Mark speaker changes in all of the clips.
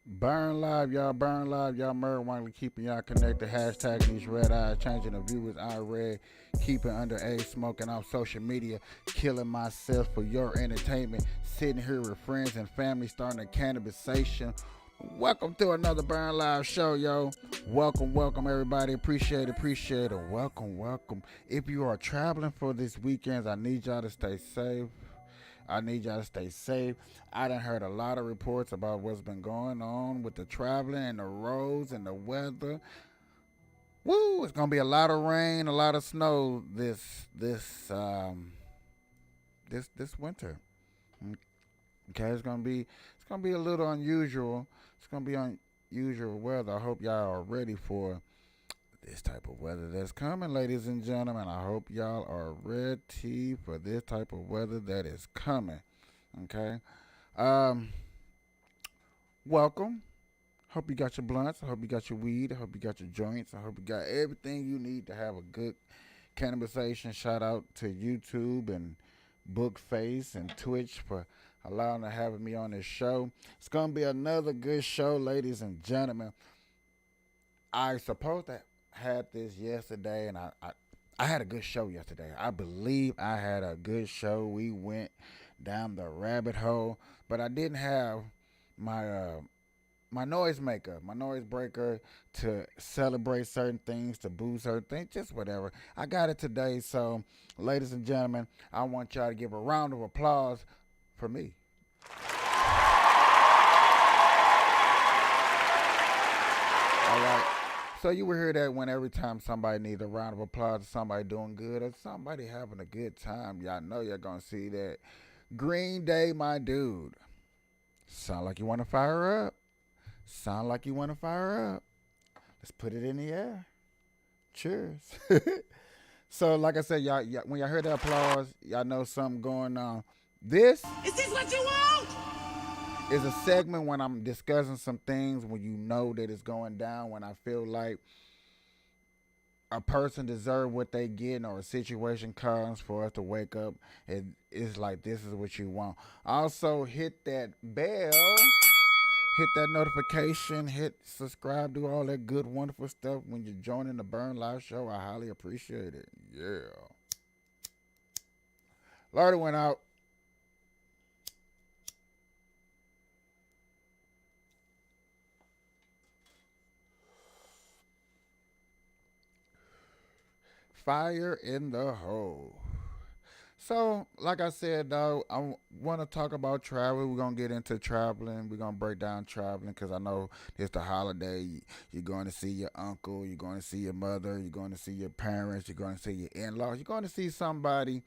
Speaker 1: Burn live, y'all. Burn live, y'all. Marijuana keeping y'all connected. Hashtag these red eyes. Changing the viewers I read. Keeping underage smoking off social media. Killing myself for your entertainment. Sitting here with friends and family. Starting a cannabisation. Welcome to another Burn Live show, yo. Welcome, everybody. Appreciate it. Welcome. If you are traveling for this weekend, I need y'all to stay safe. I done heard a lot of reports about what's been going on with the traveling and the roads and the weather. Woo! It's gonna be a lot of rain, a lot of snow this winter. Okay, it's gonna be a little unusual. It's gonna be unusual weather. I hope y'all are ready for this type of weather that's coming, ladies and gentlemen. I hope y'all are ready for this type of weather that is coming. Okay. Welcome. Hope you got your blunts. I hope you got your weed. I hope you got your joints. I hope you got everything you need to have a good cannabisation. Shout out to YouTube and Bookface and Twitch for allowing to having me on this show. It's gonna be another good show, ladies and gentlemen. I suppose that had this yesterday, and I had a good show yesterday. I believe I had a good show. We went down the rabbit hole, but I didn't have my my noise maker, my noise breaker to celebrate certain things, to boost certain things, just whatever. I got it today, so ladies and gentlemen, I want y'all to give a round of applause for me. All right. So you will hear that when every time somebody needs a round of applause, or somebody doing good, or somebody having a good time, y'all know you're gonna see that. Green Day, my dude. Sound like you want to fire up? Sound like you want to fire up? Let's put it in the air. Cheers. So, like I said, when y'all hear that applause, y'all know something going on. This
Speaker 2: Is this what you want?
Speaker 1: is a segment when I'm discussing some things when you know that it's going down, when I feel like a person deserve what they get or a situation comes for us to wake up and it's like this is what you want. Also hit that bell, hit that notification, hit subscribe, do all that good wonderful stuff when you're joining the Burn Live show. I highly appreciate it. Yeah. Lardy went out. Fire in the hole. So, like I said, though, I want to talk about travel. We're going to get into traveling. We're going to break down traveling because I know it's the holiday. You're going to see your uncle. You're going to see your mother. You're going to see your parents. You're going to see your in-laws. You're going to see somebody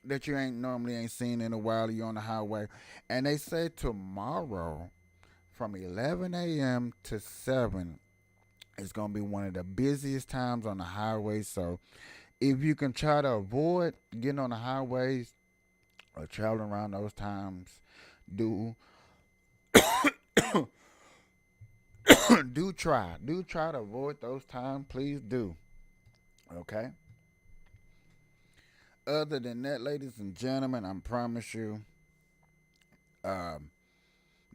Speaker 1: that you ain't seen in a while. You're on the highway. And they say tomorrow from 11 a.m. to 7, it's going to be one of the busiest times on the highway. So, if you can try to avoid getting on the highways or traveling around those times, do do try to avoid those times. Please do. Okay. Other than that, ladies and gentlemen, I promise you, um,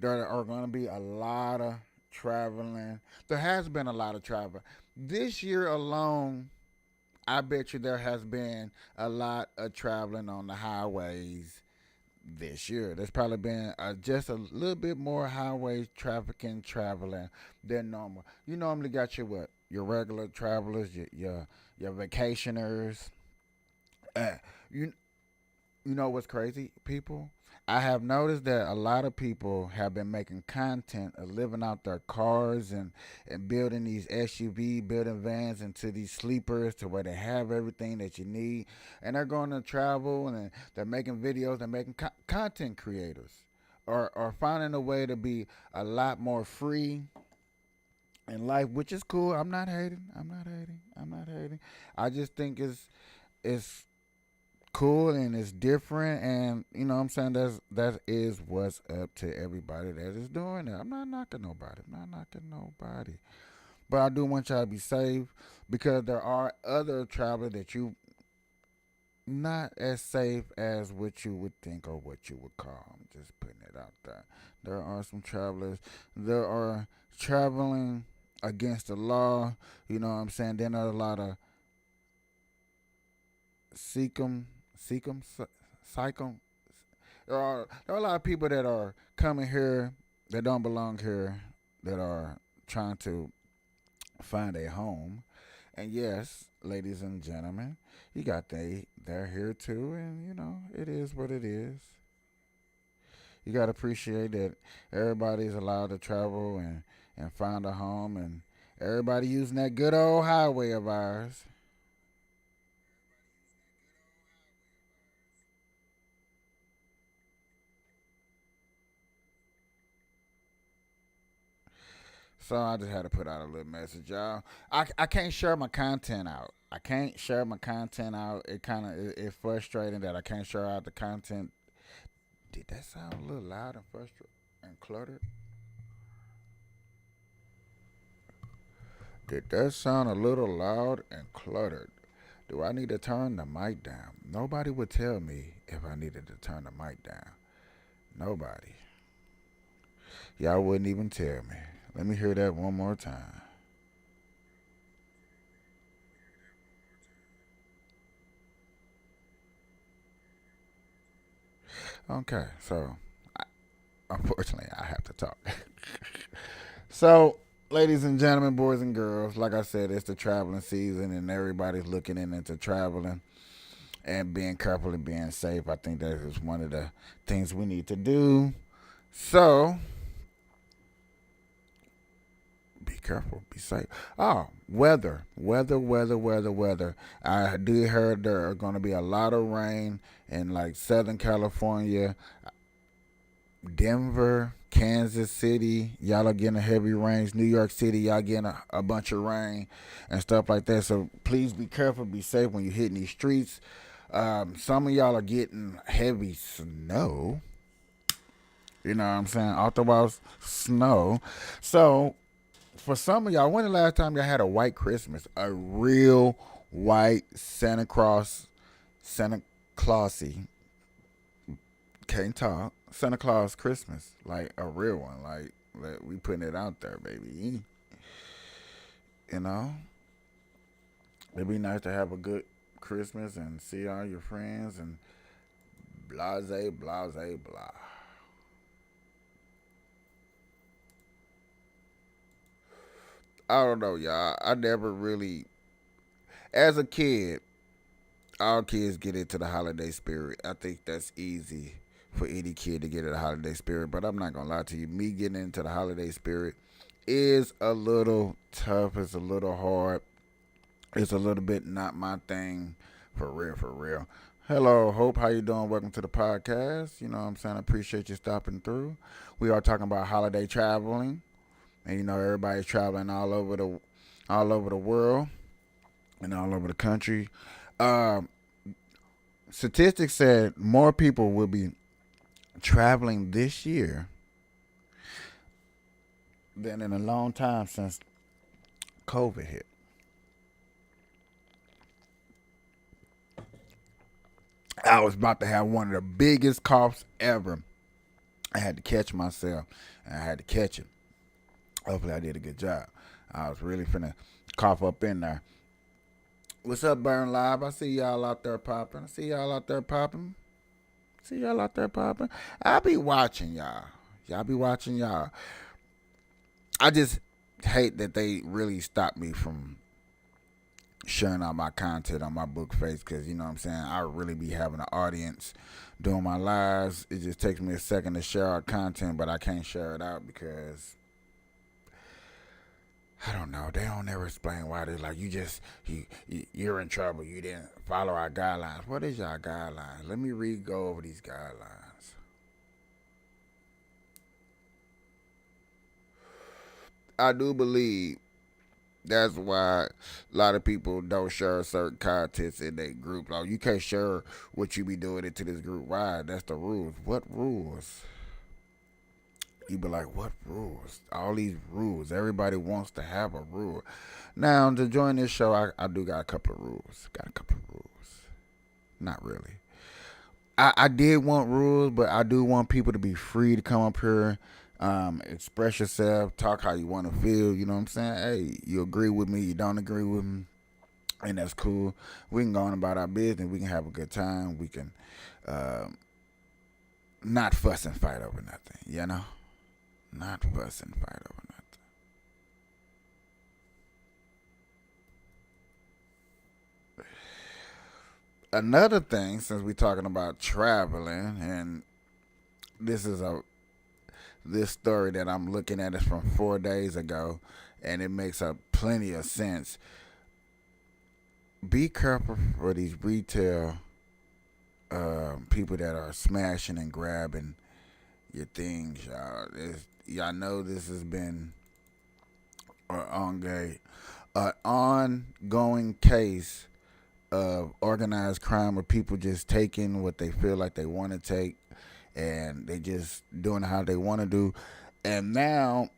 Speaker 1: there are going to be a lot of traveling. There has been a lot of travel. This year alone, I bet you there has been a lot of traveling on the highways this year. There's probably been just a little bit more highway traffic and traveling than normal. You normally got your what? Your regular travelers, your vacationers. Uh, you you know what's crazy, people? I have noticed that a lot of people have been making content of living out their cars and building these SUV, building vans into these sleepers to where they have everything that you need. And they're going to travel and they're making videos, they're making content creators. Or finding a way to be a lot more free in life, which is cool. I'm not hating. I'm not hating. I'm not hating. I just think it's cool and it's different, and you know what I'm saying, that is what's up to everybody that is doing it. I'm not knocking nobody. I'm not knocking nobody. But I do want y'all to be safe because there are other travelers that you not as safe as what you would think or what you would call. I'm just putting it out there. There are some travelers. There are traveling against the law. You know what I'm saying? Then there are a lot of seek 'em, psych 'em. There are a lot of people that are coming here that don't belong here that are trying to find a home. And yes, ladies and gentlemen, you got they're here too, and you know it is what it is. You got to appreciate that everybody's allowed to travel and find a home, and everybody using that good old highway of ours. So I just had to put out a little message, y'all. I can't share my content out. I can't share my content out. It kind of it's frustrating that I can't share out the content. Did that sound a little loud and frustrated and cluttered? Did that sound a little loud and cluttered? Do I need to turn the mic down? Nobody would tell me if I needed to turn the mic down. Nobody. Y'all wouldn't even tell me. Let me hear that one more time. Okay, so unfortunately, I have to talk. So, ladies and gentlemen, boys and girls, like I said, it's the traveling season, and everybody's looking into traveling and being careful and being safe. I think that is one of the things we need to do. So, be careful, be safe. Oh, weather. I did heard there are going to be a lot of rain in like Southern California, Denver, Kansas City. Y'all are getting heavy rains. New York City, y'all getting a bunch of rain and stuff like that. So please be careful, be safe when you're hitting these streets. Some of y'all are getting heavy snow. You know what I'm saying? Authorized snow. So for some of y'all, when the last time y'all had a white Christmas? A real white Santa Clausy, can't talk, Santa Claus Christmas. Like a real one. Like we putting it out there, baby. You know? It'd be nice to have a good Christmas and see all your friends and blah. I don't know, y'all. I never really, as a kid, all kids get into the holiday spirit. I think that's easy for any kid to get into the holiday spirit. But I'm not gonna lie to you, me getting into the holiday spirit is a little tough. It's a little hard. It's a little bit not my thing, for real, for real. Hello, Hope. How you doing? Welcome to the podcast. You know what I'm saying? I appreciate you stopping through. We are talking about holiday traveling, and you know everybody's traveling all over the world and all over the country. Um, Statistics said more people will be traveling this year than in a long time since COVID hit. I was about to have one of the biggest coughs ever. I had to catch myself, and I had to catch it. Hopefully, I did a good job. I was really finna cough up in there. What's up, Burn Live? I see y'all out there popping. I see y'all out there popping. See y'all out there popping. I be watching y'all. Y'all be watching y'all. I just hate that they really stopped me from sharing all my content on my book face because you know what I'm saying. I really be having an audience doing my lives. It just takes me a second to share our content, but I can't share it out because I don't know. They don't ever explain why they're like you're in trouble. You didn't follow our guidelines. What is y'all guidelines? Let me go over these guidelines. I do believe that's why a lot of people don't share certain contents in their group. Like you can't share what you be doing into this group. Why? That's the rules. What rules? You be like, what rules? All these rules. Everybody wants to have a rule. Now to join this show, I do got a couple of rules. Got a couple of rules. Not really. I did want rules, but I do want people to be free to come up here, express yourself, talk how you want to feel. You know what I'm saying? Hey, you agree with me, you don't agree with me, and that's cool. We can go on about our business. We can have a good time. We can uh, not fuss and fight over nothing. You know, not fuss and fight over nothing. Another thing, since we're talking about traveling, and this is a this story that I'm looking at is from 4 days ago, and it makes a plenty of sense. Be careful for these retail people that are smashing and grabbing your things, y'all. Y'all know this has been an ongoing case of organized crime where people just taking what they feel like they want to take and they just doing how they want to do. And now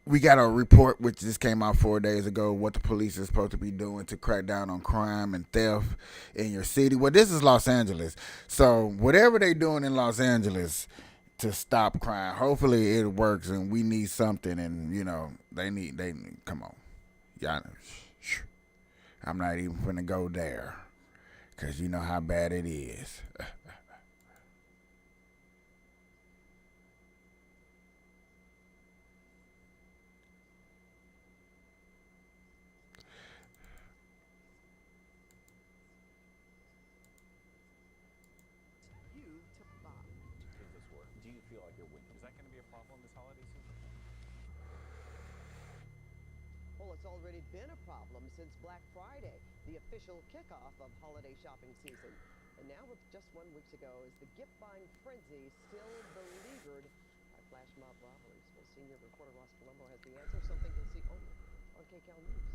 Speaker 1: we got a report which just came out 4 days ago what the police is supposed to be doing to crack down on crime and theft in your city. Well, this is Los Angeles, so whatever they doing in Los Angeles to stop crime, hopefully it works. And we need something, and you know they need come on, y'all. I'm not even gonna go there because you know how bad it is.
Speaker 2: Well, it's already been a problem since Black Friday, the official kickoff of holiday shopping season. And now, with just 1 week ago, is the gift buying frenzy still beleaguered by flash mob robberies? Well, senior reporter Ross Colombo has the answer, something you'll see only on KCAL News.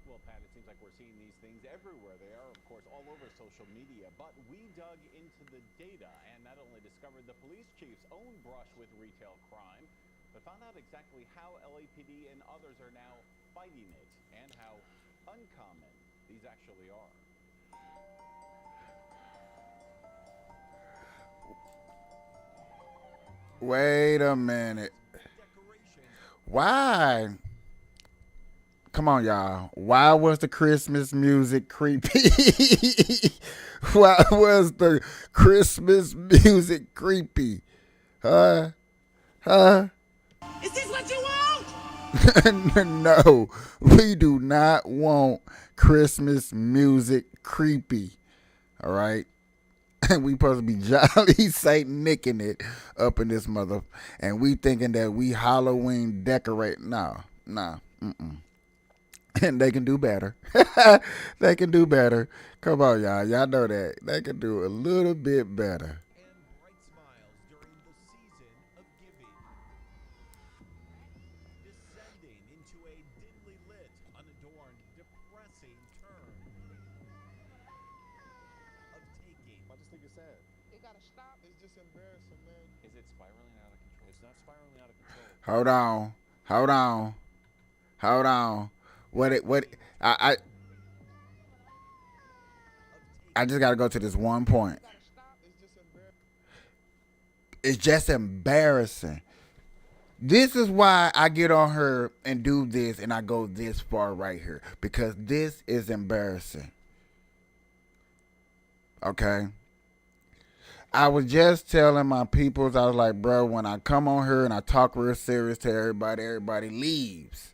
Speaker 3: Well, Pat, it seems like we're seeing these things everywhere. They are, of course, all over social media. But we dug into the data and not only discovered the police chief's own brush with retail crime, but found out exactly how LAPD and others are now fighting it and how uncommon these actually are.
Speaker 1: Wait a minute. Why? Come on, y'all. Why was the Christmas music creepy? Why was the Christmas music creepy? Huh? Huh?
Speaker 2: Is this what you want?
Speaker 1: No, we do not want Christmas music creepy. All right? And we supposed to be jolly Saint Nicking it up in this mother. And we thinking that we Halloween decorate. No, no. Mm-mm. And they can do better. They can do better. Come on, y'all. Y'all know that. They can do a little bit better.
Speaker 4: And bright smiles during the season of giving. Descending into a dimly lit, unadorned, depressing turn of taking.
Speaker 5: I just think it's sad.
Speaker 2: You gotta stop.
Speaker 5: It's just embarrassing, man.
Speaker 3: Is it spiraling out of control?
Speaker 4: It's not spiraling out of control.
Speaker 1: Hold on. Hold on. Hold on. What I just gotta go to this one point.
Speaker 5: It's just embarrassing.
Speaker 1: It's just embarrassing. This is why I get on her and do this and I go this far right here. Because this is embarrassing. Okay? I was just telling my peoples, I was like, bro, when I come on here and I talk real serious to everybody leaves.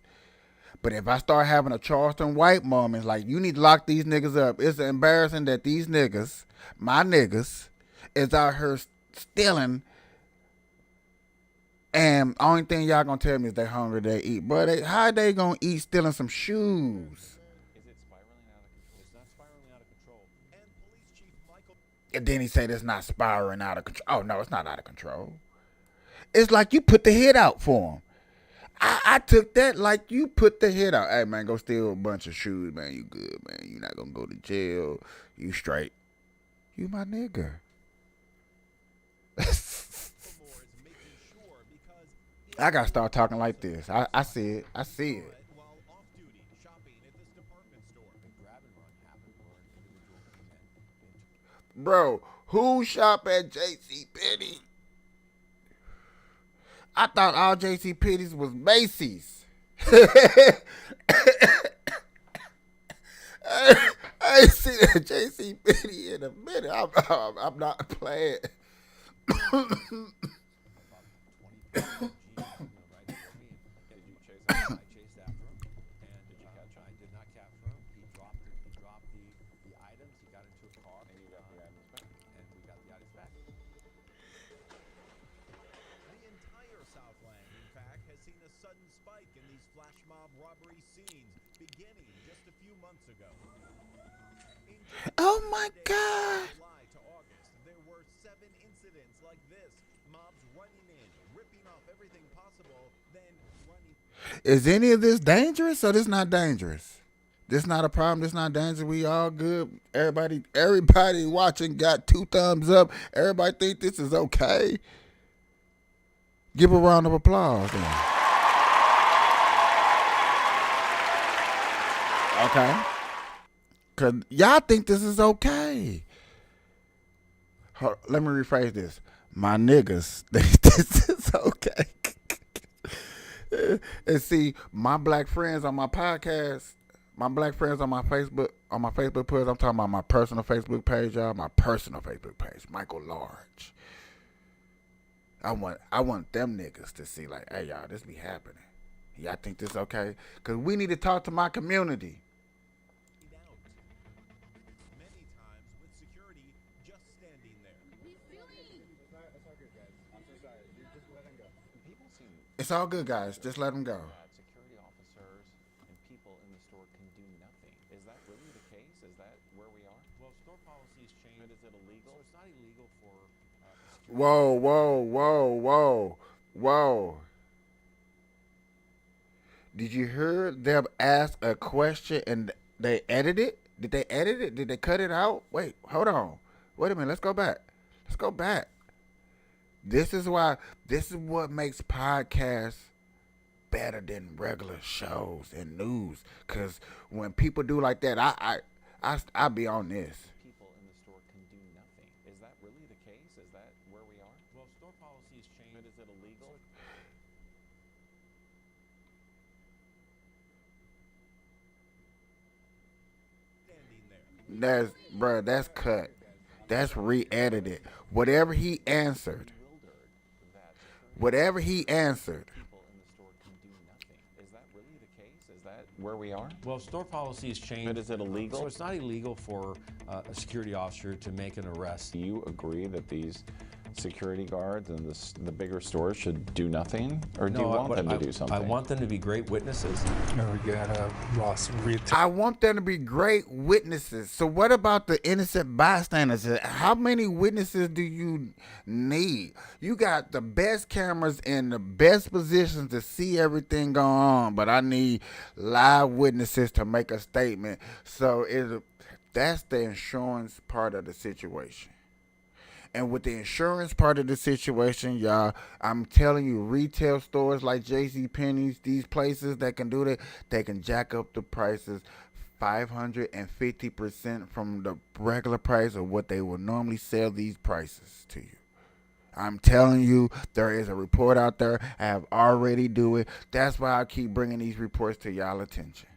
Speaker 1: But if I start having a Charleston White moment, like, you need to lock these niggas up. It's embarrassing that these niggas, my niggas, is out here stealing. And only thing y'all gonna tell me is they hungry, they eat. But how they gonna eat stealing some shoes?
Speaker 3: Is it spiraling out of control? It's not spiraling out of control.
Speaker 4: And Police Chief Michael
Speaker 1: And then he said it's not spiraling out of control. Oh, no, it's not out of control. It's like you put the hit out for him. I took that like you put the hit out. Hey, man, go steal a bunch of shoes, man. You good, man. You not gonna go to jail. You straight. You my nigga.
Speaker 4: Moore is making sure because
Speaker 1: I gotta start talking like this. I see it. I see it.
Speaker 4: while off duty shopping at this department store.
Speaker 3: Grab and run happened where an individual
Speaker 1: Bro, who shop at J.C. Penney? I thought all J.C. Penney's was Macy's. I ain't seen a J.C. Penney in a minute. I'm not playing.
Speaker 3: Did you chase him?
Speaker 6: I chased after him, and
Speaker 3: Did you catch him?
Speaker 6: I did not capture him. He dropped the items. He got into a car,
Speaker 3: And you got the items back.
Speaker 6: and we got the items back.
Speaker 4: The entire Southland, in fact, has seen a sudden spike in these flash mob robbery scenes, beginning just a few months ago. In just
Speaker 1: Oh my
Speaker 4: 10 days,
Speaker 1: God.
Speaker 4: from July to August, there were 7 incidents like this. Mobs running in, ripping off everything possible, then running.
Speaker 1: Is any of this dangerous or this not dangerous? This not a problem. This not dangerous. We all good. Everybody watching got 2 thumbs up. Everybody think this is okay. Give a round of applause. Then. Okay. Cause y'all think this is okay. Let me rephrase this. My niggas think this is okay. And see, my black friends on my podcast, my black friends on my Facebook page, I'm talking about my personal Facebook page, y'all. My personal Facebook page, Michael Large. I want them niggas to see like, hey y'all, this be happening. Y'all think this okay? Cause we need to talk to my community.
Speaker 4: Out. Many times with security just standing there.
Speaker 3: People seem
Speaker 1: It's all good, guys. Just let them go.
Speaker 3: that security officers and people in the store can do nothing. Is that really the case? Is that where we are?
Speaker 6: Well, store policies change.
Speaker 3: But is it illegal?
Speaker 6: So it's not illegal for
Speaker 1: Whoa. Did you hear them ask a question and they edit it? Did they edit it? Did they cut it out? Wait, hold on. Wait a minute. Let's go back. This is what makes podcasts better than regular shows and news. Cause when people do like that, I be on this.
Speaker 3: People in the store can do nothing. Is that really the case? Is that where we are?
Speaker 6: well, store policies change.
Speaker 3: But is it illegal?
Speaker 4: Standing there.
Speaker 1: That's cut. That's re-edited. Whatever he answered.
Speaker 3: People in the store can do nothing. Is that really the case? Is that where we are?
Speaker 6: Well, store policies change.
Speaker 3: But is it illegal?
Speaker 6: So it's not illegal for a security officer to make an arrest.
Speaker 3: Do you agree that these security guards and the bigger stores should do nothing? Or do you want them to do something?
Speaker 6: I want them to be great witnesses.
Speaker 5: We got lost in retail.
Speaker 1: I want them to be great witnesses. So what about the innocent bystanders? How many witnesses do you need? You got the best cameras in the best positions to see everything going on, but I need live witnesses to make a statement. So that's the insurance part of the situation. And with the insurance part of the situation, y'all, I'm telling you, retail stores like JCPenney's, these places that can do that, they can jack up the prices 550% from the regular price of what they would normally sell these prices to you. I'm telling you, there is a report out there. I have already do it. That's why I keep bringing these reports to y'all attention.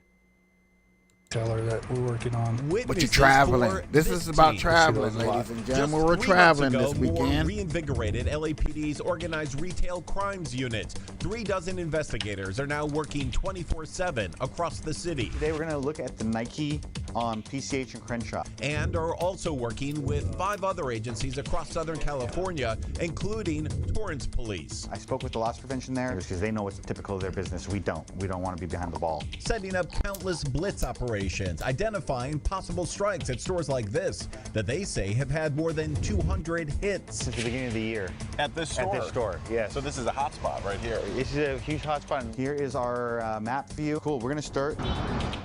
Speaker 5: Teller that we're working on.
Speaker 1: But you're
Speaker 4: Witnesses
Speaker 1: traveling.
Speaker 4: for
Speaker 1: This is about
Speaker 4: team.
Speaker 1: traveling,
Speaker 5: See those a lot.
Speaker 1: ladies and
Speaker 4: Just
Speaker 1: gentlemen. We're
Speaker 4: 3 months
Speaker 1: traveling
Speaker 4: ago,
Speaker 1: this
Speaker 4: Moore
Speaker 1: weekend.
Speaker 4: reinvigorated LAPD's organized retail crimes unit. 3 dozen investigators are now working 24/7 across the city.
Speaker 7: Today we're going to look at the Nike on PCH and Crenshaw.
Speaker 4: And are also working with 5 other agencies across Southern California, including Torrance Police.
Speaker 7: I spoke with the loss prevention there because they know what's typical of their business. We don't. We don't want to be behind the ball.
Speaker 4: Setting up countless blitz operations, identifying possible strikes at stores like this that they say have had more than 200 hits.
Speaker 7: Since the beginning of the year.
Speaker 3: At this store?
Speaker 7: At this store, yes.
Speaker 3: So this is a hot spot right here.
Speaker 7: This is a huge hotspot. Here is our map for you. Cool, we're going to start.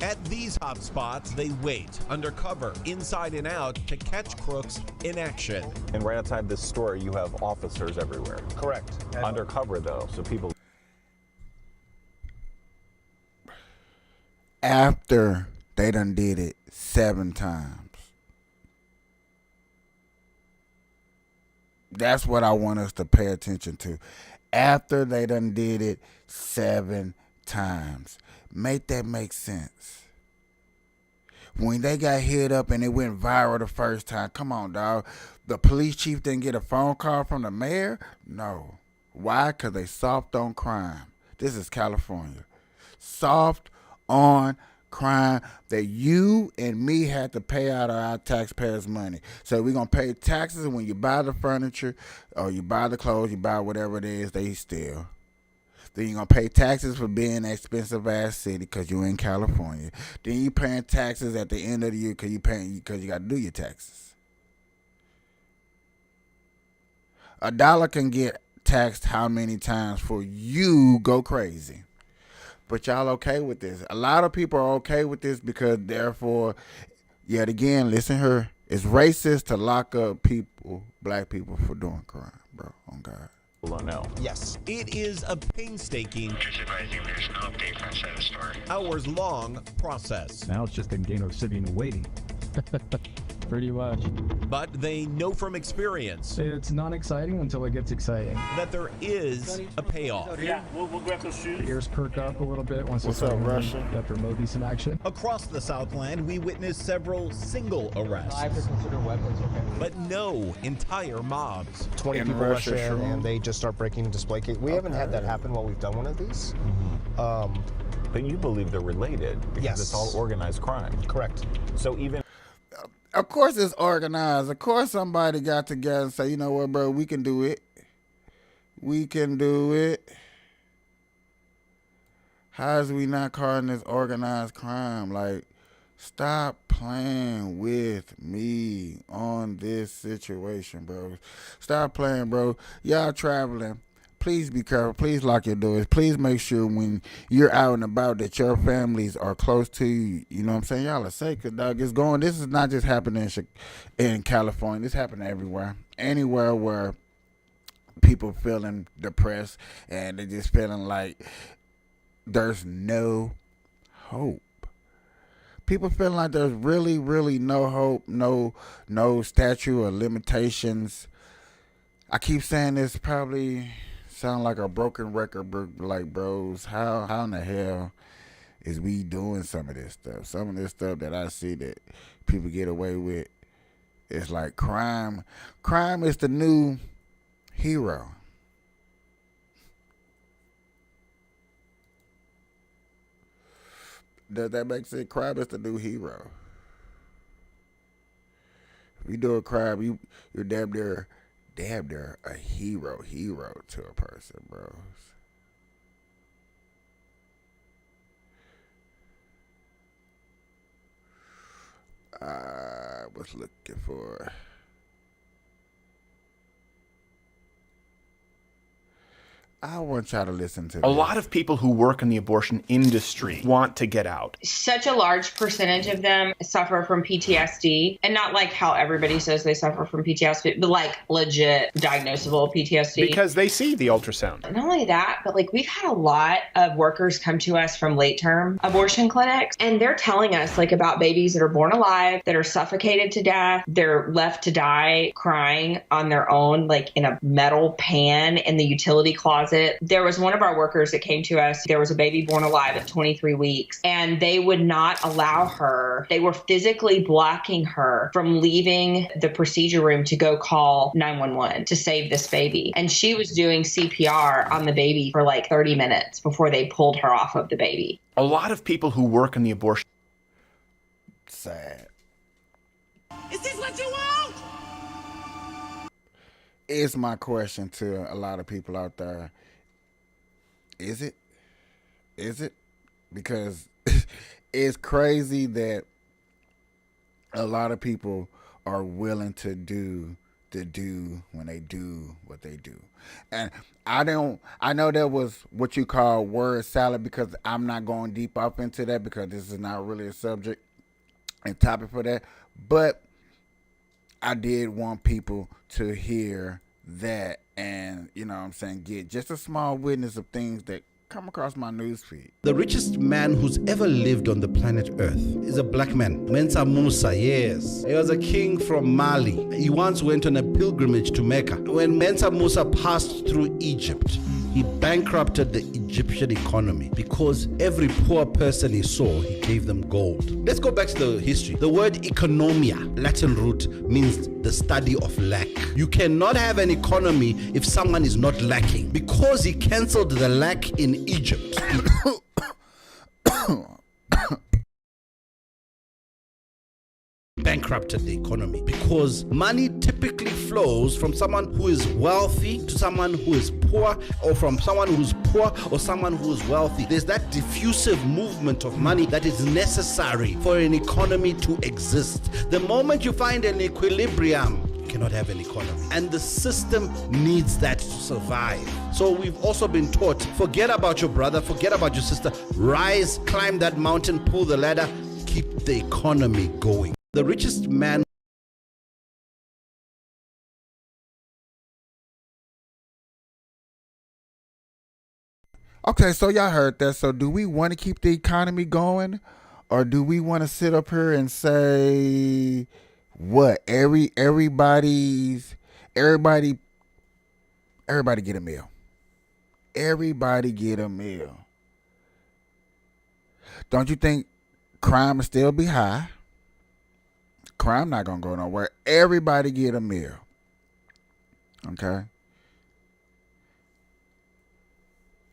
Speaker 4: At these hot spots, they wait, undercover, inside and out, to catch crooks in action.
Speaker 3: And right outside this store, you have officers everywhere.
Speaker 7: Correct.
Speaker 3: Undercover, though, so people...
Speaker 1: After they done did it 7 times. That's what I want us to pay attention to. After they done did it 7 times. Make that make sense. When they got hit up and it went viral the first time, come on, dog. The police chief didn't get a phone call from the mayor? No. Why? Because they soft on crime. This is California. Soft on crime that you and me had to pay out of our taxpayers' money. So we're going to pay taxes when you buy the furniture or you buy the clothes, you buy whatever it is they steal. Then you're going to pay taxes for being an expensive ass city because you're in California. Then you paying taxes at the end of the year because you got to do your taxes. $1 can get taxed how many times for you go crazy? But y'all okay with this? A lot of people are okay with this because therefore, yet again, listen here, it's racist to lock up people, black people, for doing crime, bro. On God.
Speaker 3: don't know.
Speaker 4: Yes, it is a painstaking, hours-long process.
Speaker 8: Now it's just a game of sitting and waiting. Pretty much.
Speaker 4: But they know from experience
Speaker 8: It's not exciting until it gets exciting.
Speaker 4: that there is a payoff.
Speaker 9: Yeah, we'll grab those shoes.
Speaker 8: The ears perk up a little bit once
Speaker 1: What's
Speaker 8: they start
Speaker 1: up,
Speaker 8: running.
Speaker 1: Russia?
Speaker 8: Got their remote decent action.
Speaker 4: Across the Southland, we witnessed several single arrests,
Speaker 6: consider weapons, okay?
Speaker 4: but no entire mobs.
Speaker 10: 20
Speaker 1: In
Speaker 10: people
Speaker 1: Russia,
Speaker 10: rush in
Speaker 1: sure.
Speaker 10: and they just start breaking display cases. We haven't had that happen while we've done one of these.
Speaker 3: But you believe they're related because
Speaker 10: Yes.
Speaker 3: it's all organized crime.
Speaker 10: Correct.
Speaker 3: So even
Speaker 1: Of course it's organized. Of course somebody got together and say, you know what, bro, we can do it. We can do it. How is we not calling this organized crime? Like, stop playing with me on this situation, bro. Stop playing, bro. Y'all traveling. Please be careful. Please lock your doors. Please make sure when you're out and about that your families are close to you. You know what I'm saying? Y'all are safe, cause dog, it's going. This is not just happening in California. This happening everywhere. Anywhere where people feeling depressed and they're just feeling like there's no hope. People feeling like there's really, really no hope, no statute of limitations. I keep saying this, probably sound like a broken record, like, bros, how in the hell is we doing some of this stuff? Some of this stuff that I see that people get away with, it's like crime. Crime is the new hero. Does that make sense? Crime is the new hero. If you do a crime, you're damn near a hero to a person, bro. I was looking for. I want y'all to listen to
Speaker 9: A
Speaker 1: this.
Speaker 9: lot of people who work in the abortion industry want to get out.
Speaker 11: Such a large percentage of them suffer from PTSD, and not like how everybody says they suffer from PTSD, but like legit diagnosable PTSD.
Speaker 9: Because they see the ultrasound.
Speaker 11: Not only that, but like we've had a lot of workers come to us from late term abortion clinics, and they're telling us like about babies that are born alive, that are suffocated to death. They're left to die crying on their own, like in a metal pan in the utility closet. There was one of our workers that came to us. There was a baby born alive at 23 weeks, and they would not allow her. They were physically blocking her from leaving the procedure room to go call 911 to save this baby. And she was doing CPR on the baby for like 30 minutes before they pulled her off of the baby.
Speaker 9: A lot of people who work in the abortion.
Speaker 1: Sad.
Speaker 4: Is this what you want?
Speaker 1: It's my question to a lot of people out there. Is it? Is it? Because it's crazy that a lot of people are willing to do when they do what they do. And I know that was what you call word salad, because I'm not going deep up into that because this is not really a subject and topic for that. But I did want people to hear that and, you know what I'm saying, get just a small witness of things that come across my newsfeed.
Speaker 12: The richest man who's ever lived on the planet Earth is a black man, Mensa Musa. Yes, he was a king from Mali. He once went on a pilgrimage to Mecca. When Mensa Musa passed through Egypt, he bankrupted the Egyptian economy because every poor person he saw, he gave them gold. Let's go back to the history. The word economia, Latin root, means the study of lack. You cannot have an economy if someone is not lacking. Because he cancelled the lack in Egypt, bankrupted the economy, because money typically flows from someone who is wealthy to someone who is poor, or from someone who's poor or someone who is wealthy. There's that diffusive movement of money that is necessary for an economy to exist. The moment you find an equilibrium, you cannot have an economy, and the system needs that to survive. So we've also been taught, forget about your brother, forget about your sister, rise, climb that mountain, pull the ladder, keep the economy going. The richest man.
Speaker 1: Okay, so y'all heard that. So do we want to keep the economy going, or do we want to sit up here and say what everybody get a meal? Everybody get a meal. Don't you think crime will still be high? Crime not gonna go nowhere. Everybody get a meal. Okay?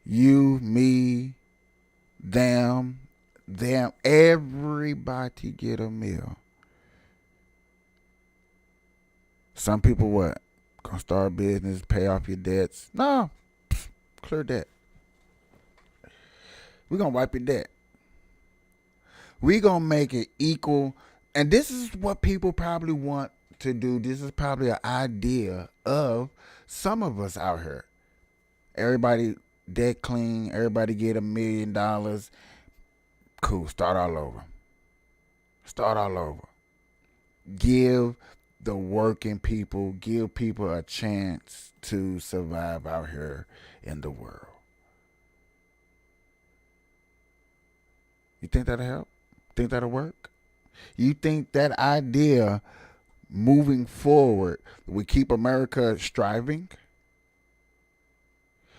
Speaker 1: You, me, them, everybody get a meal. Some people what? Gonna start a business, pay off your debts. No. Clear debt. We're gonna wipe your debt. We're gonna make it equal. And this is what people probably want to do. This is probably an idea of some of us out here. Everybody debt clean. Everybody get $1 million. Cool. Start all over. Start all over. Give the working people, give people a chance to survive out here in the world. You think that'll help? Think that'll work? You think that idea moving forward would keep America striving?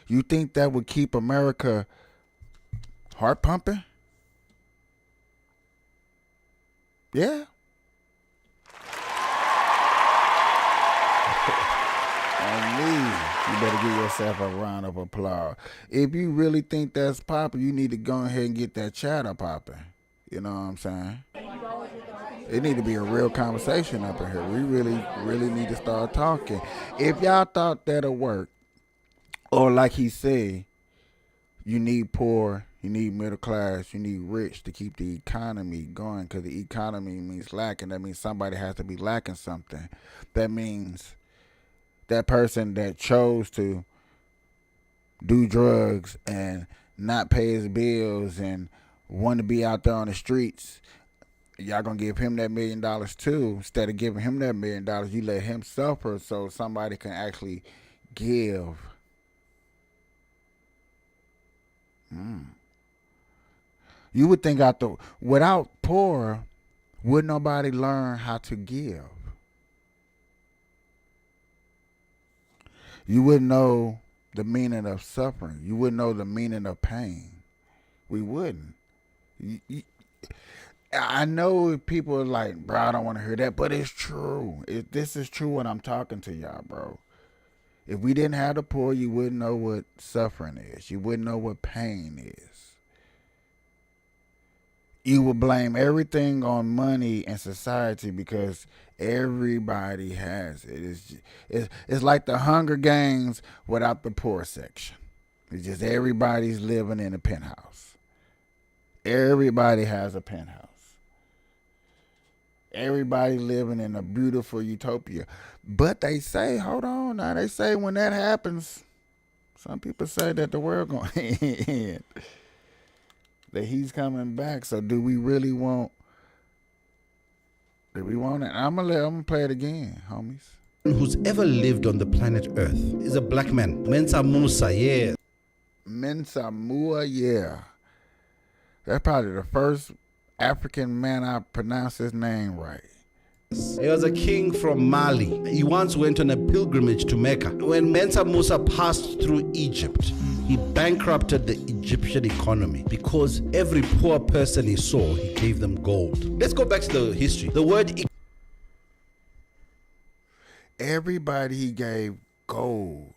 Speaker 1: You think that would keep America heart pumping? Yeah. On me, you better give yourself a round of applause. If you really think that's popping, you need to go ahead and get that chatter popping. You know what I'm saying? It need to be a real conversation up in here. We really need to start talking. If y'all thought that'll work, or like he said, you need poor, you need middle class, you need rich to keep the economy going, because the economy means lacking. That means somebody has to be lacking something. That means that person that chose to do drugs and not pay his bills and want to be out there on the streets, y'all gonna give him that $1 million too. Instead of giving him that $1 million, you let him suffer so somebody can actually give. You would think without poor, would nobody learn how to give? You wouldn't know the meaning of suffering. You wouldn't know the meaning of pain. We wouldn't. I know people are like, bro, I don't want to hear that, but it's true. This is true when I'm talking to y'all, bro. If we didn't have the poor, you wouldn't know what suffering is. You wouldn't know what pain is. You would blame everything on money and society because everybody has it. It's like the Hunger Games without the poor section. It's just everybody's living in a penthouse. Everybody has a penthouse. Everybody living in a beautiful utopia. But they say, hold on now, they say when that happens, some people say that the world going to end. That he's coming back. So do we really want it? I'm gonna play it again, homies.
Speaker 12: Who's ever lived on the planet Earth is a black man. Mensa Musa, yeah.
Speaker 1: Mensa Mua, yeah. That's probably the first African man I pronounced his name right.
Speaker 12: He was a king from Mali. He once went on a pilgrimage to Mecca. When Mensa Musa passed through Egypt, he bankrupted the Egyptian economy because every poor person he saw, he gave them gold. Let's go back to the history. The word...
Speaker 1: Everybody he gave gold.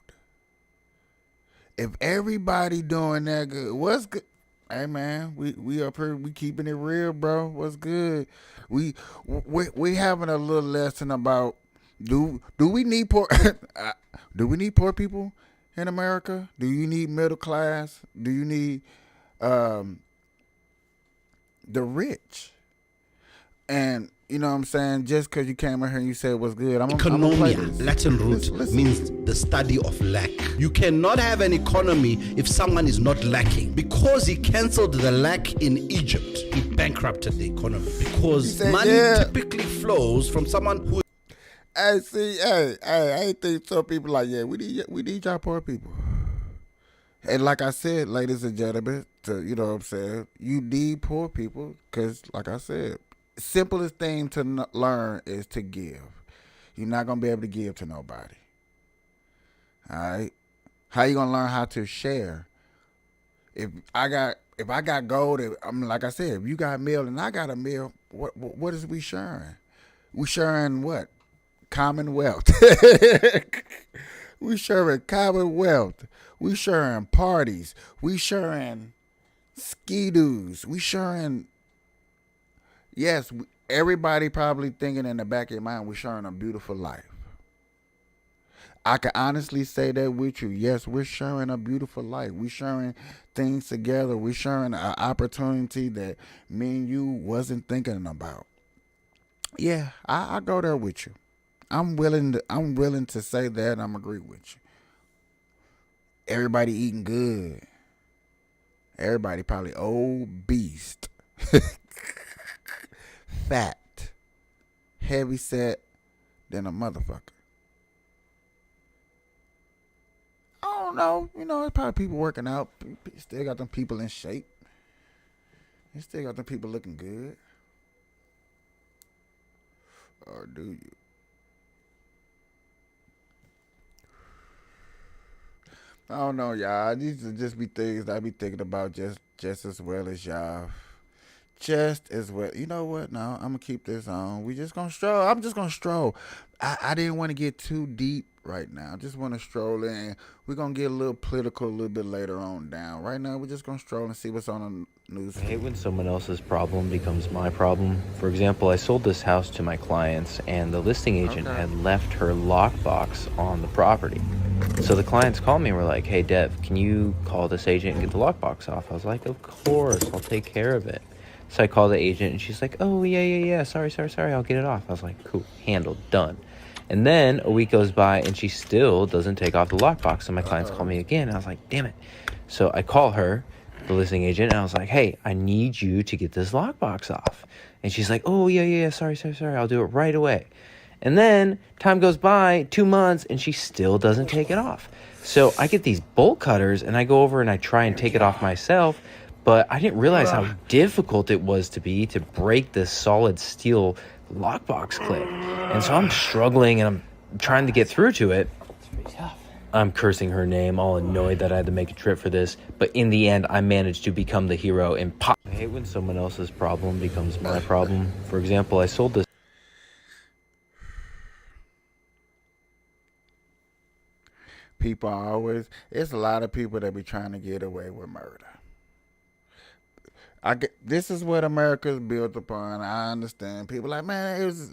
Speaker 1: If everybody doing that good, what's good? Hey man, we up here, we keeping it real, bro. What's good? We having a little lesson about do we need poor do we need poor people in America? Do you need middle class? Do you need the rich? And you know what I'm saying? Just because you came in here and you said what's good,
Speaker 12: Economia, Latin root, means the study of lack. You cannot have an economy if someone is not lacking. Because he cancelled the lack in Egypt, he bankrupted the economy. Because money typically flows from someone who...
Speaker 1: I think some people like, yeah, we need y'all poor people. And like I said, ladies and gentlemen, you know what I'm saying? You need poor people because, like I said, simplest thing to learn is to give. You're not gonna be able to give to nobody. All right, how you gonna learn how to share? If I got gold, like I said, if you got a meal and I got a meal, what is we sharing? We sharing what? Commonwealth. We sharing commonwealth. We sharing parties. We sharing ski-doos. We sharing. Yes, everybody probably thinking in the back of your mind, we're sharing a beautiful life. I can honestly say that with you. Yes, we're sharing a beautiful life. We're sharing things together. We're sharing an opportunity that me and you wasn't thinking about. Yeah, I go there with you. I'm willing to say that and I'm agree with you. Everybody eating good. Everybody probably obese. Fat, heavy set than a motherfucker. I don't know. You know, it's probably people working out. Still got them people in shape. You still got them people looking good. Or do you? I don't know, y'all. These would just be things I be thinking about just as well as y'all. Just as well. You know what? No, I'm going to keep this on. We just going to stroll. I'm just going to stroll. I didn't want to get too deep right now. I just want to stroll in. We're going to get a little political a little bit later on down. Right now, we're just going to stroll and see what's on the news.
Speaker 13: I hate when someone else's problem becomes my problem. For example, I sold this house to my clients, and the listing agent had left her lockbox on the property. So the clients called me and were like, hey, Dev, can you call this agent and get the lockbox off? I was like, of course, I'll take care of it. So I called the agent and she's like, oh, yeah, sorry, I'll get it off. I was like, cool, handled, done. And then a week goes by and she still doesn't take off the lockbox. So my clients call me again. And I was like, damn it. So I call her, the listing agent, and I was like, hey, I need you to get this lockbox off. And she's like, oh, yeah, sorry. I'll do it right away. And then time goes by, 2 months, and she still doesn't take it off. So I get these bolt cutters, and I go over and I try and take it off myself, but I didn't realize how difficult it was to break this solid steel lockbox clip. And so I'm struggling, and I'm trying to get through to it. I'm cursing her name, all annoyed that I had to make a trip for this, but in the end, I managed to become the hero and pop. I hate when someone else's problem becomes my problem. For example, I sold this.
Speaker 1: People always, it's a lot of people that be trying to get away with murder. This is what America's built upon. I understand. People like, man, it was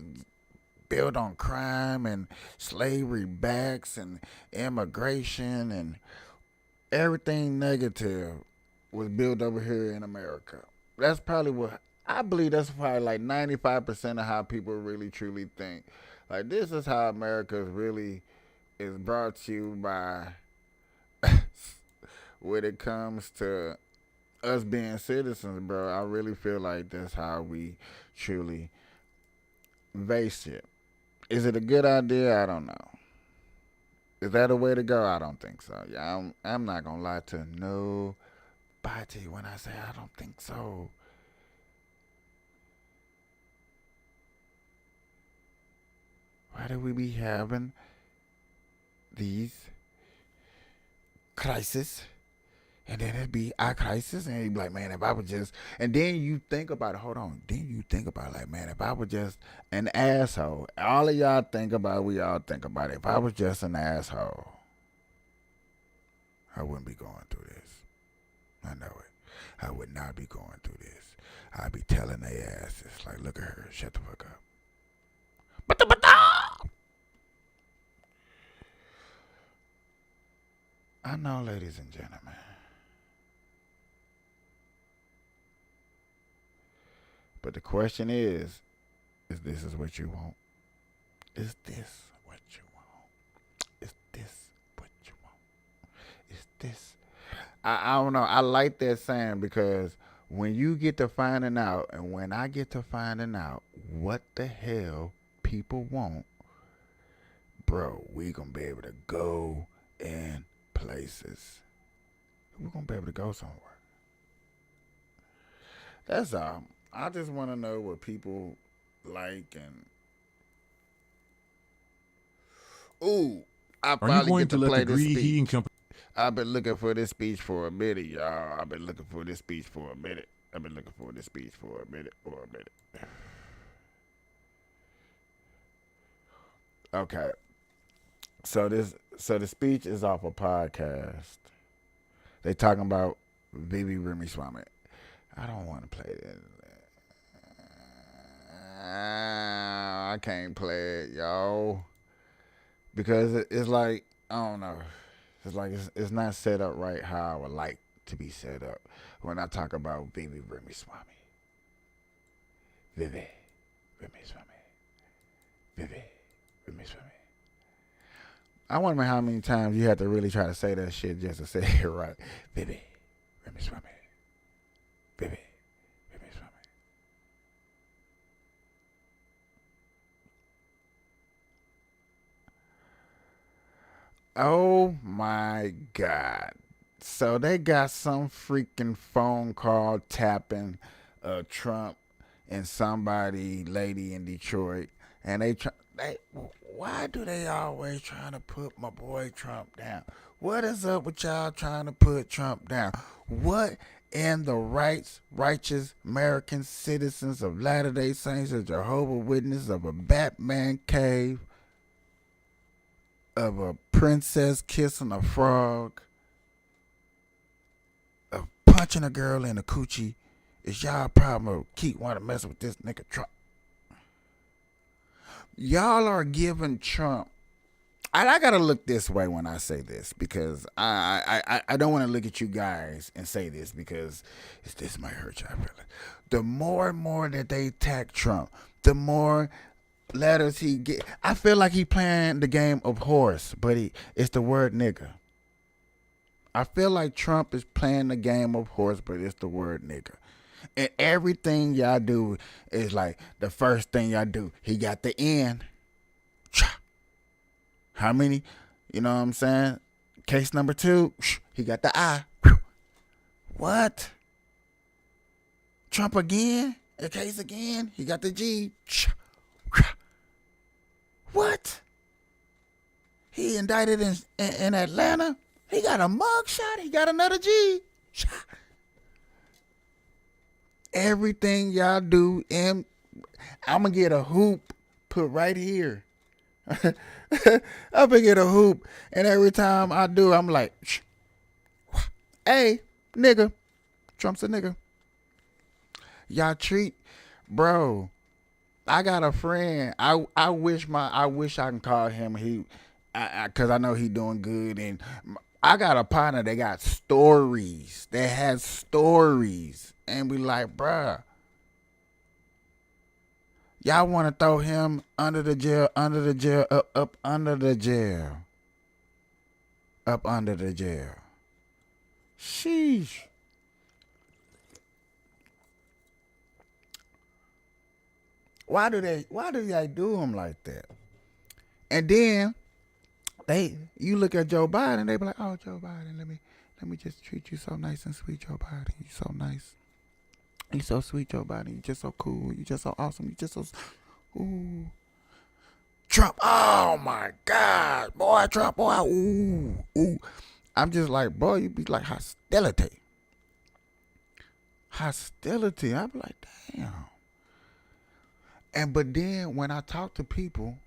Speaker 1: built on crime and slavery backs and immigration and everything negative was built over here in America. That's probably what I believe. That's probably like 95% of how people really truly think. Like, this is how America really is brought to you by when it comes to us being citizens, bro. I really feel like that's how we truly base it. Is it a good idea? I don't know. Is that a way to go? I don't think so. Yeah, I'm not gonna lie to nobody when I say I don't think so. Why do we be having these crises? And then it'd be our crisis, and you'd be like, man, if I was just, and then you think about it, hold on, then you think about it, like, man, if I was just an asshole, all of y'all think about it, we all think about it. If I was just an asshole, I wouldn't be going through this. I know it. I would not be going through this. I'd be telling their asses, like, look at her, shut the fuck up. I know, ladies and gentlemen. But the question is this is what you want? Is this what you want? Is this what you want? Is this? I don't know. I like that saying because when you get to finding out, and when I get to finding out what the hell people want, bro, we gonna be able to go in places. We're gonna be able to go somewhere. That's all. I just want to know what people like and. Ooh, I finally get to play this speech. I've been looking for this speech for a minute, y'all. I've been looking for this speech for a minute. Okay. So the speech is off a podcast. They talking about Vivi Ramaswamy. I don't want to play that. I can't play it, y'all, because it's like, I don't know. It's like it's not set up right how I would like to be set up when I talk about Vivi Ramaswamy. Vivi Ramaswamy. I wonder how many times you have to really try to say that shit just to say it right. Vivi Ramaswamy. Vivi. Oh my God. So they got some freaking phone call tapping Trump and somebody lady in Detroit, and why do they always trying to put my boy Trump down? What is up with y'all trying to put Trump down? What in the righteous American citizens of Latter-day Saints, of Jehovah's Witnesses, of a Batman cave, of a princess kissing a frog, of punching a girl in the coochie, is y'all problem of keep wanting to mess with this nigga Trump? Y'all are giving Trump, and I gotta look this way when I say this, because I don't want to look at you guys and say this because this might hurt y'all feelings. The more and more that they attack Trump, the more letters he get. I feel like he playing the game of horse, but it's the word nigga. I feel like Trump is playing the game of horse, but it's the word nigga. And everything y'all do is like the first thing y'all do. He got the N. How many? You know what I'm saying? Case number 2, he got the I. What? Trump again? A case again? He got the G. What? He indicted in Atlanta? He got a mug shot? He got another G? Everything y'all do, and I'm going to get a hoop put right here. I'm going to get a hoop, and every time I do, I'm like, hey, nigga. Trump's a nigga. Y'all treat, bro. I got a friend. I wish I can call him. Cause I know he doing good, and I got a partner that got stories. That has stories, and we like, bruh. Y'all want to throw him under the jail, up under the jail, up under the jail. Sheesh. Why do they do him like that? And then you look at Joe Biden, they be like, oh, Joe Biden, let me just treat you so nice and sweet, Joe Biden. You so nice. You so sweet, Joe Biden. You just so cool. You just so awesome. You just so ooh. Trump, oh my God, boy, Trump, boy, ooh. I'm just like, boy, you be like hostility. I be like, damn. But then when I talk to people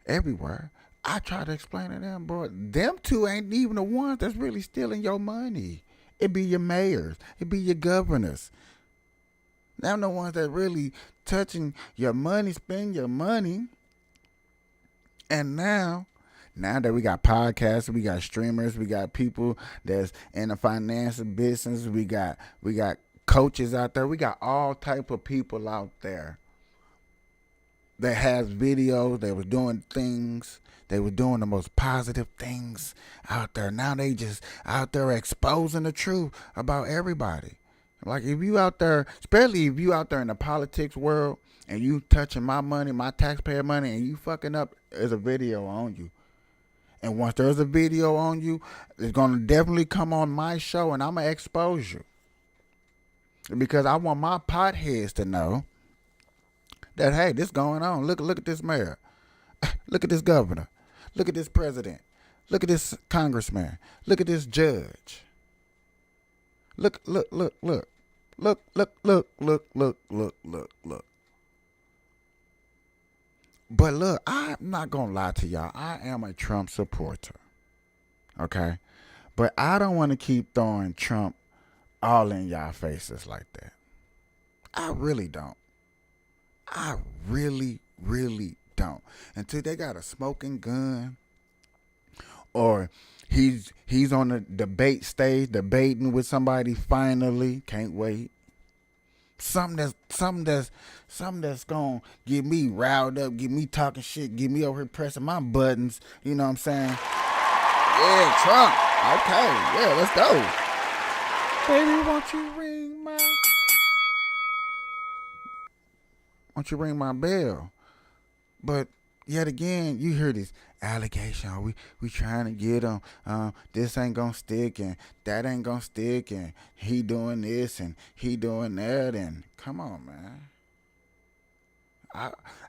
Speaker 1: everywhere, I try to explain to them, bro, them two ain't even the ones that's really stealing your money. It be your mayors. It be your governors. Them the ones that really touching your money, spend your money. And now that we got podcasts, we got streamers, we got people that's in the financial business, we got coaches out there, we got all type of people out there that has videos, they was doing things, they were doing the most positive things out there. Now they just out there exposing the truth about everybody. Like if you out there, especially if you out there in the politics world and you touching my money, my taxpayer money, and you fucking up, there's a video on you. And once there's a video on you, it's going to definitely come on my show and I'm going to expose you. Because I want my potheads to know that, hey, this going on. Look at this mayor. Look at this governor. Look at this president. Look at this congressman. Look at this judge. Look. But look, I'm not going to lie to y'all. I am a Trump supporter. Okay? But I don't want to keep throwing Trump all in y'all faces like that. I really don't. I really, really don't. Until they got a smoking gun or he's on the debate stage debating with somebody finally, can't wait. Something that's gonna get me riled up, get me talking shit, get me over here pressing my buttons, you know what I'm saying? Yeah, Trump. Okay, yeah, let's go. Baby, won't you ring my bell? But yet again, you hear this allegation. Oh, we trying to get him. This ain't gonna stick, and that ain't gonna stick, and he doing this and he doing that, and come on, man.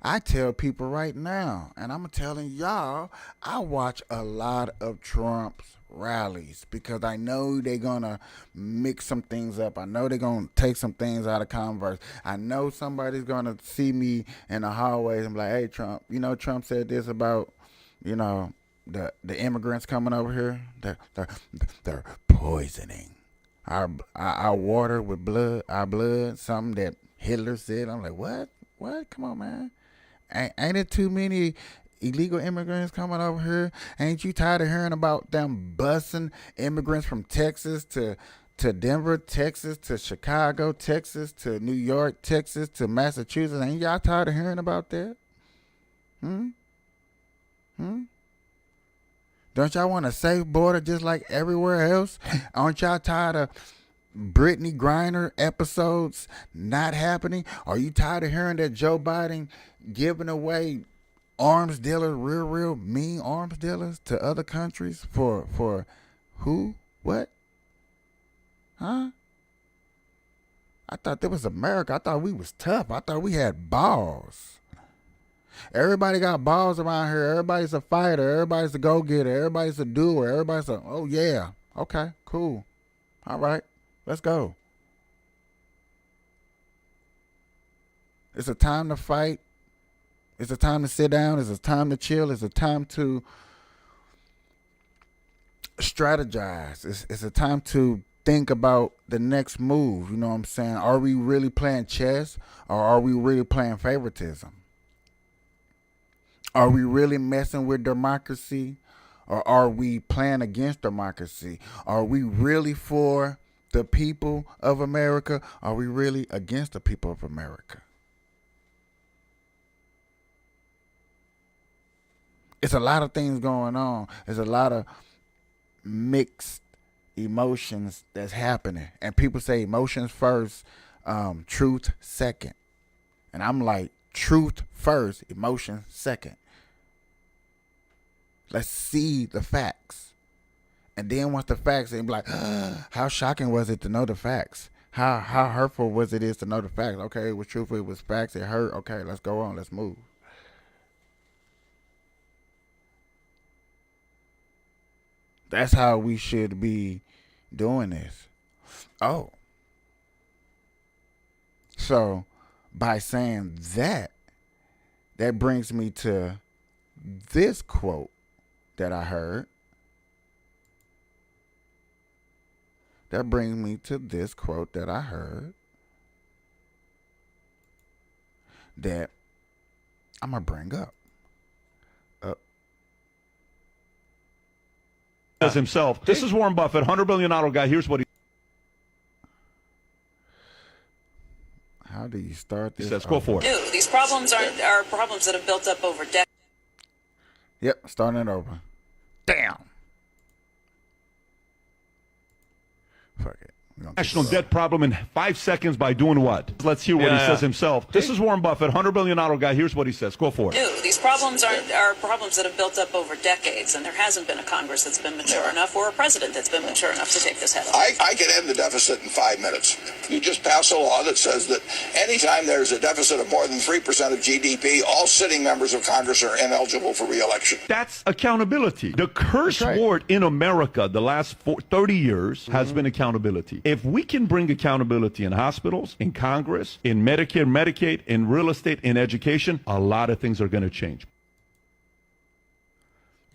Speaker 1: I tell people right now, and I'm telling y'all, I watch a lot of Trump's rallies because I know they're gonna mix some things up. I know they're gonna take some things out of converse. I know somebody's gonna see me in the hallways and be like, hey, Trump, you know, Trump said this about, you know, the immigrants coming over here. They're poisoning our water with blood, our blood, something that Hitler said. I'm like, what? What? Come on, man. Ain't it too many illegal immigrants coming over here? Ain't you tired of hearing about them busing immigrants from Texas to to Denver, Texas, to Chicago, Texas, to New York, Texas, to Massachusetts. Ain't y'all tired of hearing about that? Hmm? Don't y'all want a safe border just like everywhere else? Aren't y'all tired of Brittany Griner episodes not happening? Are you tired of hearing that Joe Biden giving away arms dealers, real mean arms dealers to other countries for who? What? Huh? I thought that was America. I thought we was tough. I thought we had balls. Everybody got balls around here. Everybody's a fighter. Everybody's a go-getter. Everybody's a doer. Everybody's a, oh yeah. Okay, cool. All right, let's go. It's a time to fight. It's a time to sit down. It's a time to chill. It's a time to strategize. It's a time to think about the next move. You know what I'm saying? Are we really playing chess or are we really playing favoritism? Are we really messing with democracy or are we playing against democracy? Are we really for the people of America? Are we really against the people of America? It's a lot of things going on. There's a lot of mixed emotions that's happening. And people say emotions first, truth second. And I'm like, truth first, emotion second. Let's see the facts. And then once the facts, they be like, how shocking was it to know the facts? How hurtful was it is to know the facts? Okay, it was truthful, it was facts, it hurt. Okay, let's go on, let's move. That's how we should be doing this. Oh. So by saying that, that brings me to this quote that I heard. That brings me to this quote that I heard that I'm going to bring up.
Speaker 14: Says himself, this is Warren Buffett, $100 billion guy. Here's what he
Speaker 1: How do you start this?
Speaker 14: says. Go for it.
Speaker 15: These problems are problems that have built up over decades.
Speaker 1: Yep, starting it over. Damn. Fuck it.
Speaker 14: National debt problem in 5 seconds by doing what? Let's hear what he says himself. This is Warren Buffett, $100 billion guy. Here's what he says. Go for it.
Speaker 15: These problems are problems that have built up over decades, and there hasn't been a Congress that's been mature enough or a president that's been mature enough to take this head on.
Speaker 16: I can end the deficit in 5 minutes. You just pass a law that says that anytime there's a deficit of more than 3% of GDP, all sitting members of Congress are ineligible for re-election.
Speaker 14: That's accountability. The curse word in America the last 30 years has been accountability. If we can bring accountability in hospitals, in Congress, in Medicare, Medicaid, in real estate, in education, a lot of things are going to change.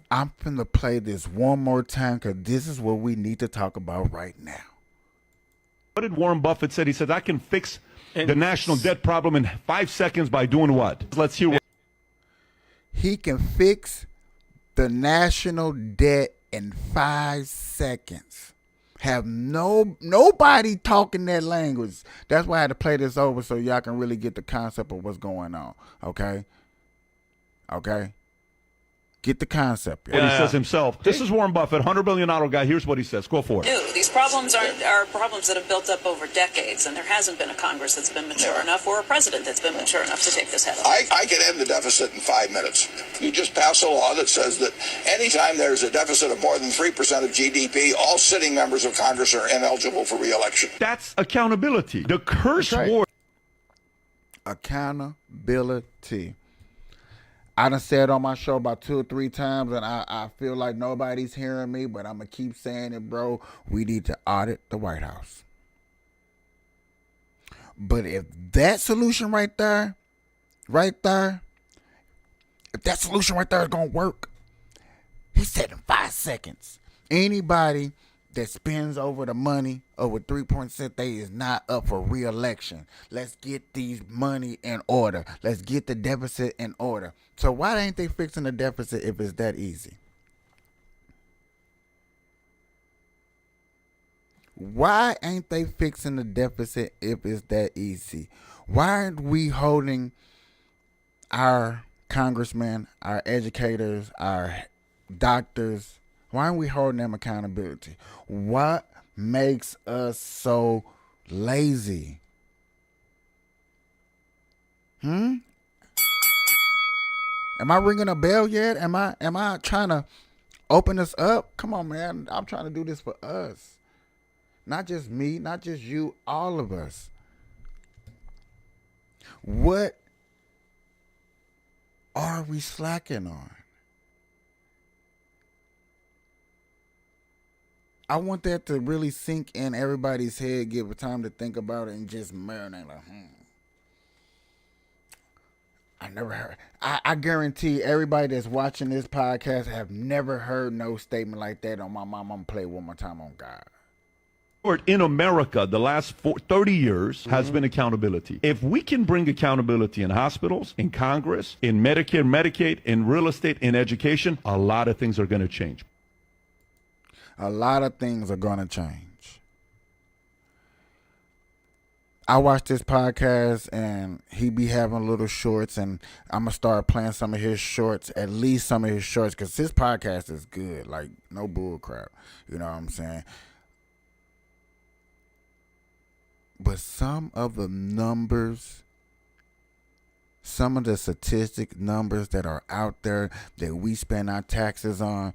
Speaker 1: I'm finna play this one more time because this is what we need to talk about right now.
Speaker 14: What did Warren Buffett say? He said, I can fix the national debt problem in 5 seconds by doing what? Let's hear what.
Speaker 1: He can fix the national debt in 5 seconds. Have nobody talking that language. That's why I had to play this over so y'all can really get the concept of what's going on. Okay? Okay? Get the concept.
Speaker 14: What he says himself. This is Warren Buffett, $100 billion guy. Here's what he says. Go for it.
Speaker 15: These problems are problems that have built up over decades, and there hasn't been a Congress that's been mature enough or a president that's been mature enough to take this head on.
Speaker 16: I can end the deficit in 5 minutes. You just pass a law that says that anytime there's a deficit of more than 3% of GDP, all sitting members of Congress are ineligible for re-election.
Speaker 14: That's accountability. The curse word.
Speaker 1: Accountability. I done said on my show about 2 or 3 times, and I feel like nobody's hearing me, but I'm going to keep saying it, bro. We need to audit the White House. But if that solution right there, if that solution right there is going to work, he said in 5 seconds, anybody that spends over the money over 3%, they is not up for re-election. Let's get these money in order. Let's get the deficit in order. So why ain't they fixing the deficit if it's that easy? Why ain't they fixing the deficit if it's that easy? Why aren't we holding our congressmen, our educators, our doctors, why aren't we holding them accountability? What makes us so lazy? Am I ringing a bell yet? Am I trying to open us up? Come on, man. I'm trying to do this for us. Not just me, not just you, all of us. What are we slacking on? I want that to really sink in everybody's head, give it time to think about it, and just marinate like, I never heard. I guarantee everybody that's watching this podcast have never heard no statement like that on my mom. I'm going to play it one more time on God.
Speaker 14: In America, the last 30 years has been accountability. If we can bring accountability in hospitals, in Congress, in Medicare, Medicaid, in real estate, in education, a lot of things are going to change.
Speaker 1: A lot of things are going to change. I watch this podcast and he be having little shorts, and I'm going to start playing some of his shorts, at least some of his shorts, because his podcast is good. Like, no bull crap. You know what I'm saying? But some of the numbers, some of the statistic numbers that are out there that we spend our taxes on,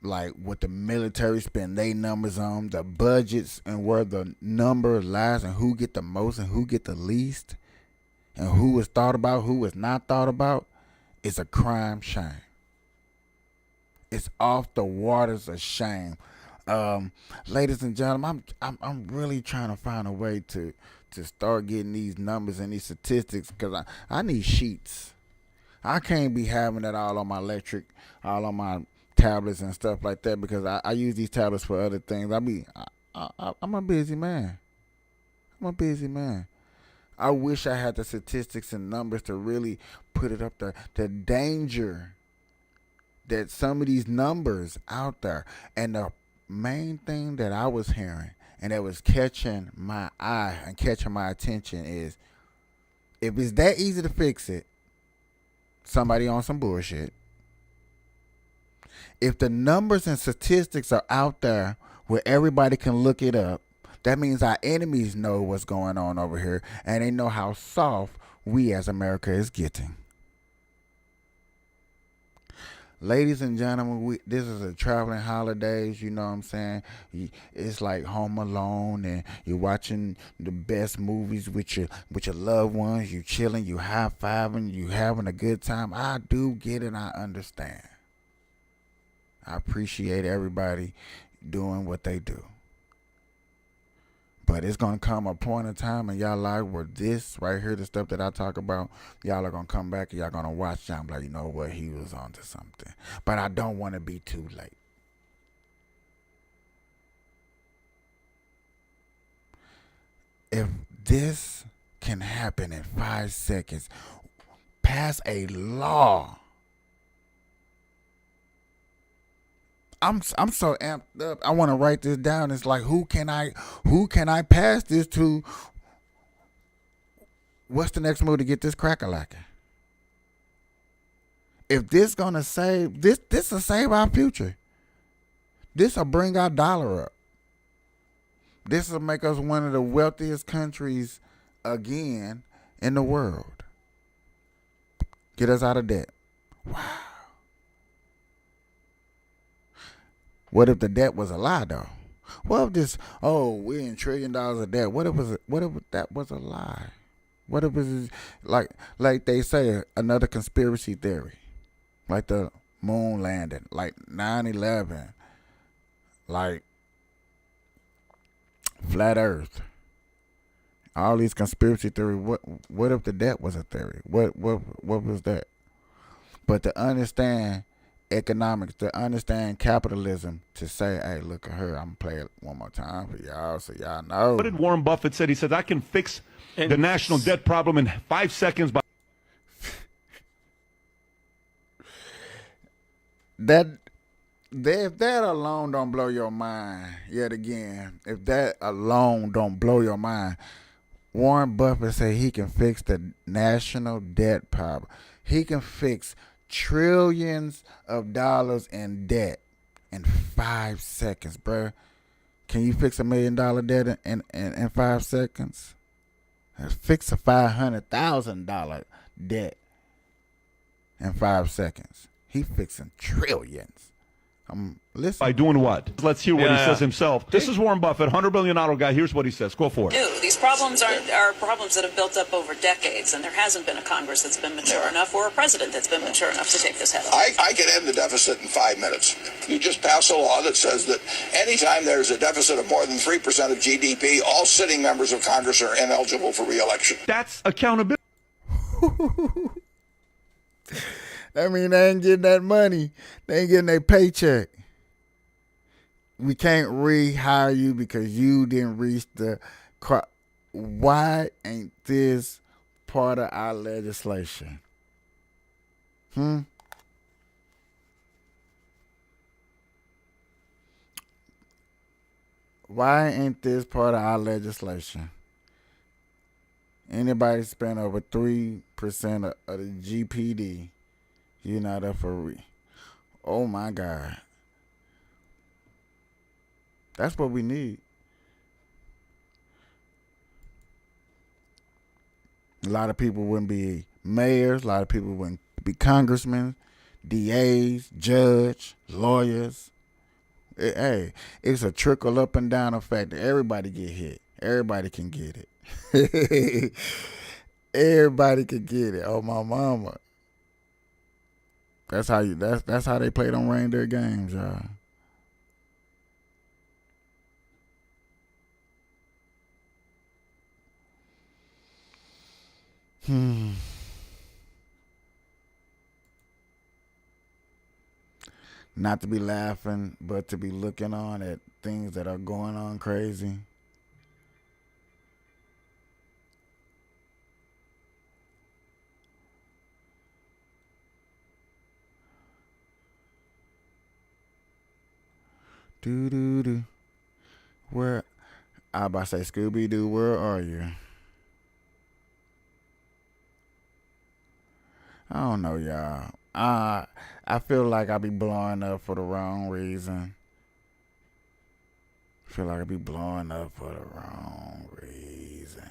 Speaker 1: like what the military spend their numbers on, the budgets and where the number lies and who get the most and who get the least and who is thought about, who is not thought about, is a crime shame. It's off the waters of shame. Ladies and gentlemen, I'm really trying to find a way to start getting these numbers and these statistics, because I need sheets. I can't be having that all on my electric, all on my tablets and stuff like that, because I use these tablets for other things. I'm a busy man. I wish I had the statistics and numbers to really put it up there. The danger that some of these numbers out there, and the main thing that I was hearing and that was catching my eye and catching my attention is, if it's that easy to fix it, somebody on some bullshit. If the numbers and statistics are out there where everybody can look it up, that means our enemies know what's going on over here, and they know how soft we as America is getting. Ladies and gentlemen, this is a traveling holidays, you know what I'm saying? It's like Home Alone, and you're watching the best movies with your loved ones. You chilling, you high-fiving, you having a good time. I do get it, I understand. I appreciate everybody doing what they do. But it's going to come a point in time in y'all life where this right here, the stuff that I talk about, y'all are going to come back and y'all going to watch y'all and be like, you know what, he was onto something. But I don't want to be too late. If this can happen in 5 seconds, pass a law. I'm so amped up. I want to write this down. It's like, who can I pass this to? What's the next move to get this crack-a-lacking? If this gonna save this will save our future. This will bring our dollar up. This will make us one of the wealthiest countries again in the world. Get us out of debt. Wow. What if the debt was a lie, though? What if we're in $1 trillion of debt? What if that was a lie? What if it's like they say, another conspiracy theory, like the moon landing, like 9/11, like flat Earth, all these conspiracy theories. What if the debt was a theory? What was that? But to understand economics, to understand capitalism, to say, hey, look at her, I'm going to play it one more time for y'all so y'all know.
Speaker 14: What did Warren Buffett say? He said, I can fix the national debt problem in 5 seconds by...
Speaker 1: That If that alone don't blow your mind, yet again, if that alone don't blow your mind, Warren Buffett said he can fix the national debt problem. He can fix trillions of dollars in debt in 5 seconds, bruh. Can you fix $1 million debt in 5 seconds? Fix a $500,000 debt in 5 seconds. He fixing trillions. Listen.
Speaker 14: By doing what? Let's hear what he says himself. This is Warren Buffett, $100 billion guy. Here's what he says. Go for it.
Speaker 15: These problems are problems that have built up over decades, and there hasn't been a Congress that's been mature enough or a president that's been mature enough to take this head on.
Speaker 16: I can end the deficit in 5 minutes. You just pass a law that says that anytime there's a deficit of more than 3% of GDP, all sitting members of Congress are ineligible for re-election.
Speaker 14: That's accountability.
Speaker 1: I mean, they ain't getting that money. They ain't getting their paycheck. We can't rehire you because you didn't reach the... Why ain't this part of our legislation? Why ain't this part of our legislation? Anybody spend over 3% of the GPD, you're not up for oh my God. That's what we need. A lot of people wouldn't be mayors. A lot of people wouldn't be congressmen, DAs, judge, lawyers. Hey, it's a trickle up and down effect. Everybody get hit. Everybody can get it. Everybody can get it. Oh my mama. That's how they play them reindeer games, y'all. Not to be laughing, but to be looking on at things that are going on crazy. Do. Where? I about to say, Scooby-Doo, where are you? I don't know, y'all. I feel like I be blowing up for the wrong reason. I feel like I be blowing up for the wrong reason.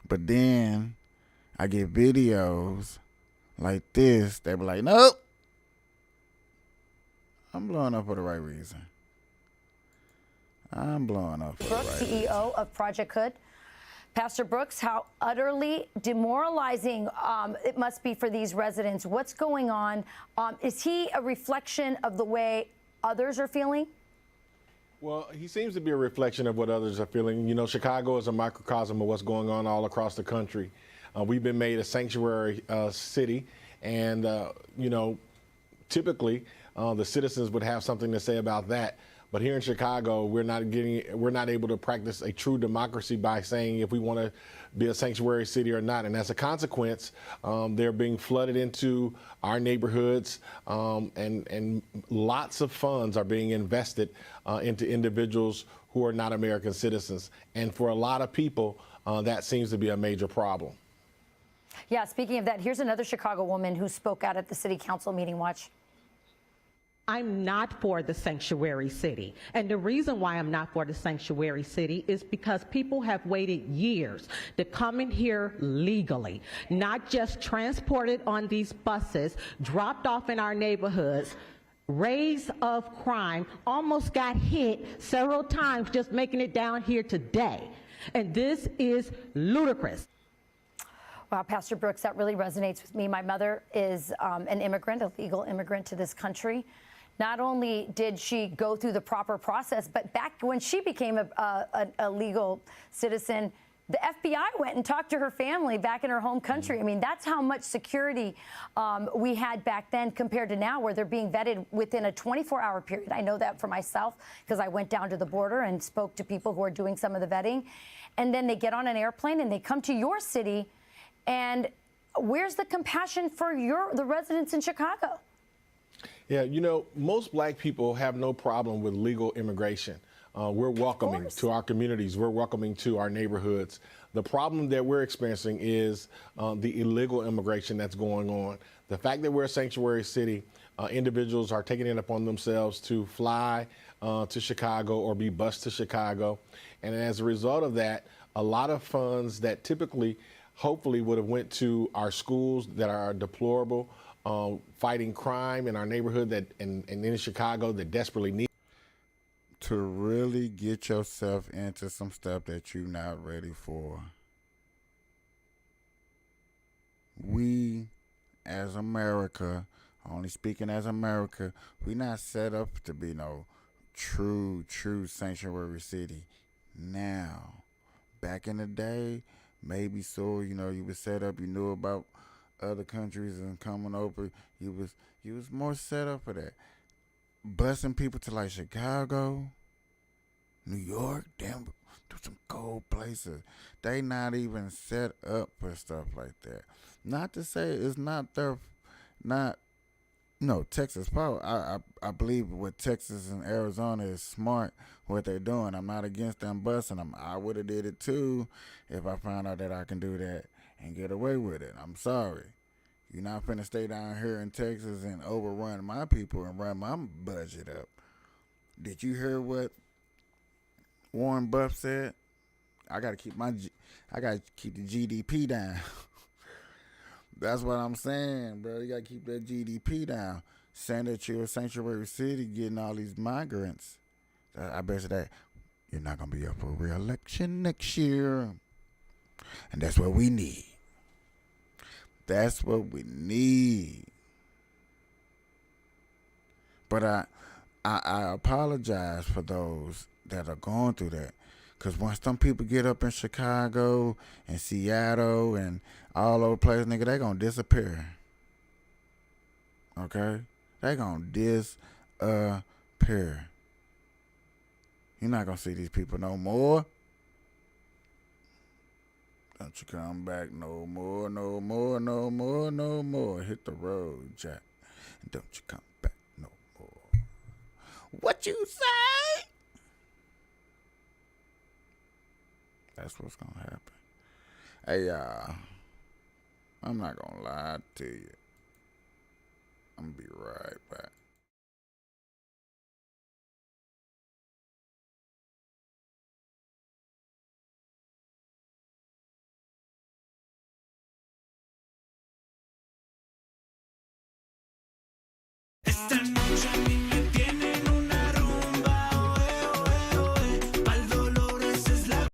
Speaker 1: But then I get videos like this. They be like, nope. I'm blowing up for the right reason. I'm blowing up for the right reason.
Speaker 17: Brooks, CEO of Project Hood. Pastor Brooks, how utterly demoralizing it must be for these residents. What's going on? Is he a reflection of the way others are feeling?
Speaker 18: Well, he seems to be a reflection of what others are feeling. You know, Chicago is a microcosm of what's going on all across the country. We've been made a sanctuary city, and, you know, typically the citizens would have something to say about that. But here in Chicago, we're not able to practice a true democracy by saying if we want to be a sanctuary city or not. And as a consequence, they're being flooded into our neighborhoods, and lots of funds are being invested into individuals who are not American citizens. And for a lot of people, that seems to be a major problem.
Speaker 17: Yeah, speaking of that, here's another Chicago woman who spoke out at the city council meeting. Watch.
Speaker 19: I'm not for the sanctuary city. And the reason why I'm not for the sanctuary city is because people have waited years to come in here legally, not just transported on these buses, dropped off in our neighborhoods, raise of crime, almost got hit several times just making it down here today. And this is ludicrous.
Speaker 17: Wow, Pastor Brooks, that really resonates with me. My mother is an immigrant, a legal immigrant to this country. Not only did she go through the proper process, but back when she became a legal citizen, the FBI went and talked to her family back in her home country. I mean, that's how much security we had back then compared to now, where they're being vetted within a 24-hour period. I know that for myself because I went down to the border and spoke to people who are doing some of the vetting. And then they get on an airplane and they come to your city. And where's the compassion for the residents in Chicago?
Speaker 18: Yeah, you know, most black people have no problem with legal immigration. We're welcoming to our communities. We're welcoming to our neighborhoods. The problem that we're experiencing is the illegal immigration that's going on. The fact that we're a sanctuary city, individuals are taking it upon themselves to fly to Chicago or be bused to Chicago. And as a result of that, a lot of funds that typically, hopefully, would have went to our schools that are deplorable, fighting crime in our neighborhood that and in Chicago that desperately need.
Speaker 1: To really get yourself into some stuff that you're not ready for. We, as America, only speaking as America, we not set up to be no true sanctuary city. Now, back in the day, maybe so, you know, you was set up, you knew about other countries and coming over, you was more set up for that. Busing people to like Chicago, New York, Denver, to some cold places. They not even set up for stuff like that. Not to say it's not their, Texas power. I believe what Texas and Arizona is smart what they're doing. I'm not against them busing them. I would have did it too if I found out that I can do that and get away with it. I'm sorry. You're not finna stay down here in Texas and overrun my people and run my budget up. Did you hear what Warren Buffett said? I gotta keep the GDP down. That's what I'm saying, bro. You gotta keep that GDP down. Saying that you're a sanctuary city, getting all these migrants. I bet you that you're not gonna be up for re-election next year, and that's what we need. That's what we need. But I apologize for those that are going through that. Because once them people get up in Chicago and Seattle and all over the place, nigga, they going to disappear. Okay? They going to disappear. You're not going to see these people no more. Don't you come back no more, no more, no more, no more. Hit the road, Jack. And don't you come back no more. What you say? That's what's going to happen. Hey, y'all. I'm not going to lie to you. I'm going to be right back.
Speaker 20: Esta noche a mí me tienen una rumba, oe, oe, oe, pa'l dolor esa es la...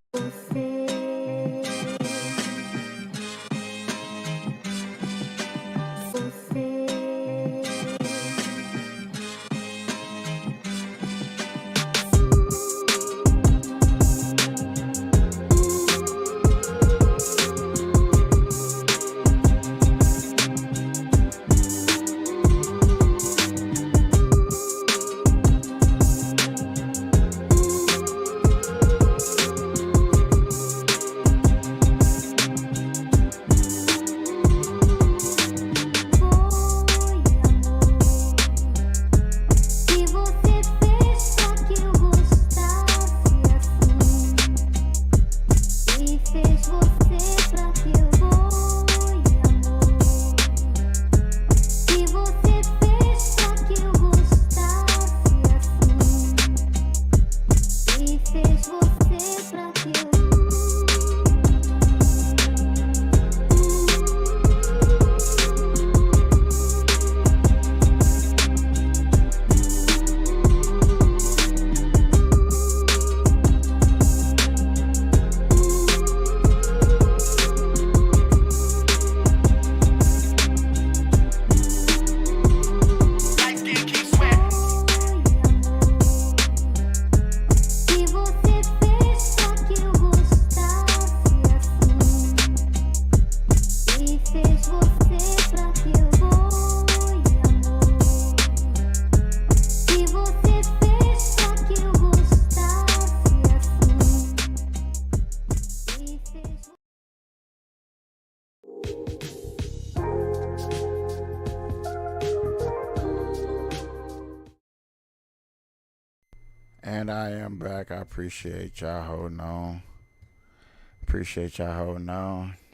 Speaker 1: And I am back. I appreciate y'all holding on.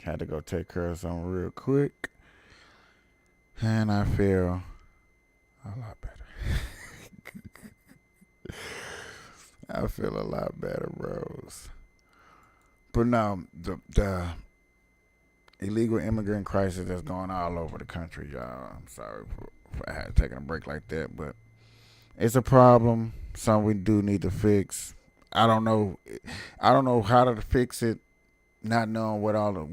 Speaker 1: Had to go take care of something real quick. And I feel a lot better. I feel a lot better, bros. But no, the illegal immigrant crisis that's going all over the country, y'all. I'm sorry for taking a break like that, but it's a problem. Something we do need to fix. I don't know how to fix it, not knowing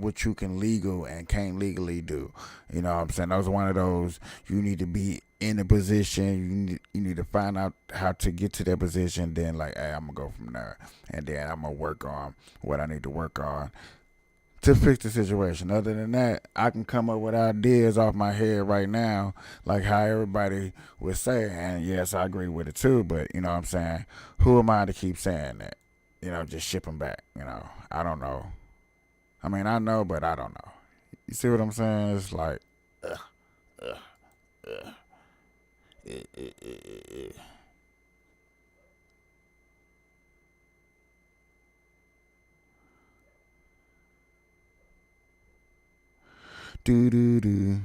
Speaker 1: what you can legal and can't legally do. You know what I'm saying? That was one of those, you need to be in a position, you need to find out how to get to that position, then like, hey, I'm gonna go from there. And then I'm gonna work on what I need to work on to fix the situation. Other than that, I can come up with ideas off my head right now, like how everybody would say, and yes, I agree with it too, but you know what I'm saying? Who am I to keep saying that? You know, just ship them back. You know, I don't know. I mean, I know, but I don't know. You see what I'm saying? It's like, do.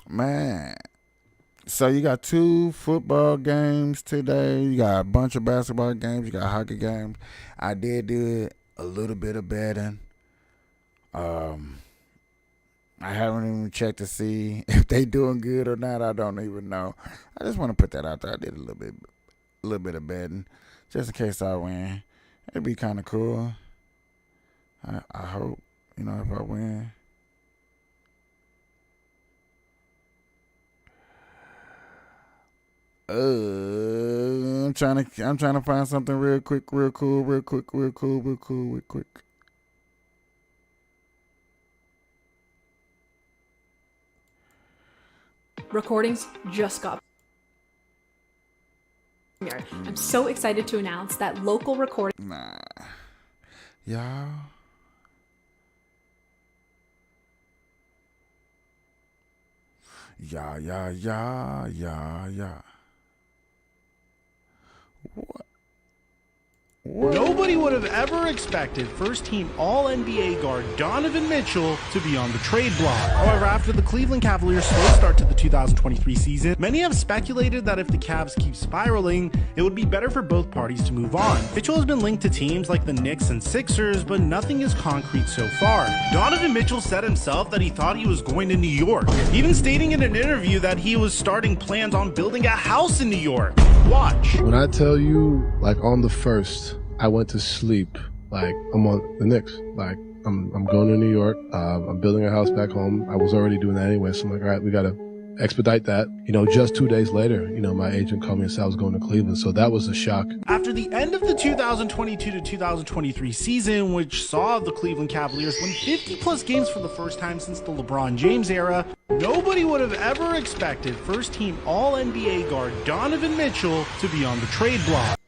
Speaker 1: Man. So you got 2 football games today. You got a bunch of basketball games. You got hockey games. I did do a little bit of betting. I haven't even checked to see if they doing good or not. I don't even know. I just want to put that out there. I did a little bit of betting, just in case I win. It'd be kind of cool. I hope, if I win. I'm trying to find something real quick.
Speaker 21: Recordings just got. I'm so excited to announce that local recording.
Speaker 1: Nah. Y'all. Yeah. What?
Speaker 9: Nobody would have ever expected first-team All-NBA guard Donovan Mitchell to be on the trade block. However, after the Cleveland Cavaliers' slow start to the 2023 season, many have speculated that if the Cavs keep spiraling, it would be better for both parties to move on. Mitchell has been linked to teams like the Knicks and Sixers, but nothing is concrete so far. Donovan Mitchell said himself that he thought he was going to New York, even stating in an interview that he was starting plans on building a house in New York. Watch.
Speaker 22: When I tell you, like on the first, I went to sleep like I'm on the Knicks. Like I'm going to New York. I'm building a house back home. I was already doing that anyway. So I'm like, all right, we got to expedite that. Just 2 days later, my agent called me and said I was going to Cleveland. So that was a shock.
Speaker 9: After the end of the 2022 to 2023 season, which saw the Cleveland Cavaliers win 50-plus games for the first time since the LeBron James era, nobody would have ever expected first-team All-NBA guard Donovan Mitchell to be on the trade block.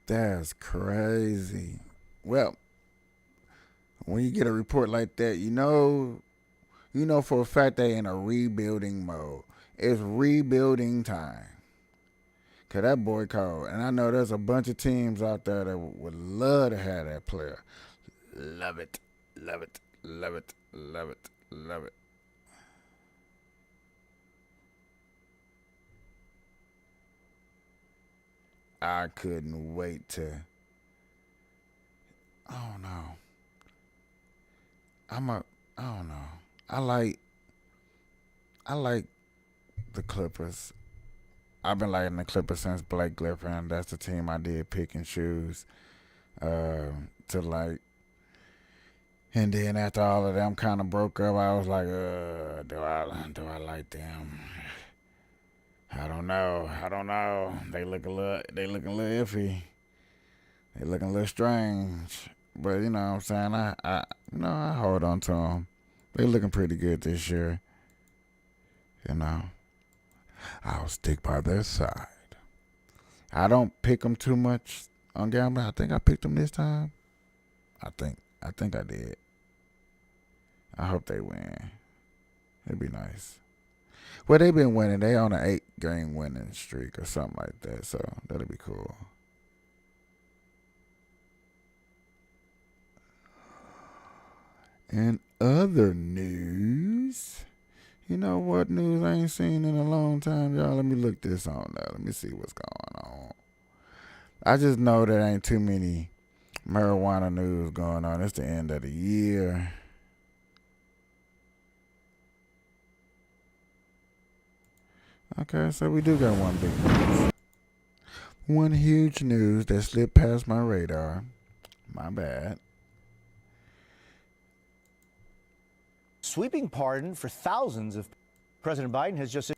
Speaker 1: That's crazy. Well, when you get a report like that, you know for a fact they in a rebuilding mode. It's rebuilding time. Cause that boy cold. And I know there's a bunch of teams out there that would love to have that player. Love it. I couldn't wait to. I don't know. I don't know. I like the Clippers. I've been liking the Clippers since Blake Griffin. That's the team I did pick and choose to like. And then after all of them kind of broke up, I was like, do I like them? I don't know. They looking a little iffy. They looking a little strange. But you know what I'm saying? I hold on to them. They looking pretty good this year. I'll stick by their side. I don't pick them too much on gambling. I think I picked them this time. I think I did. I hope they win. It'd be nice. Well, they've been winning. They on an 8-game winning streak or something like that. So that'll be cool. And other news, you know what news I ain't seen in a long time, y'all? Let me look this on now. Let me see what's going on. I just know there ain't too many marijuana news going on. It's the end of the year. Okay, so we do got one big news. One huge news that slipped past my radar. My bad.
Speaker 2: Sweeping pardon for thousands of President Biden has just.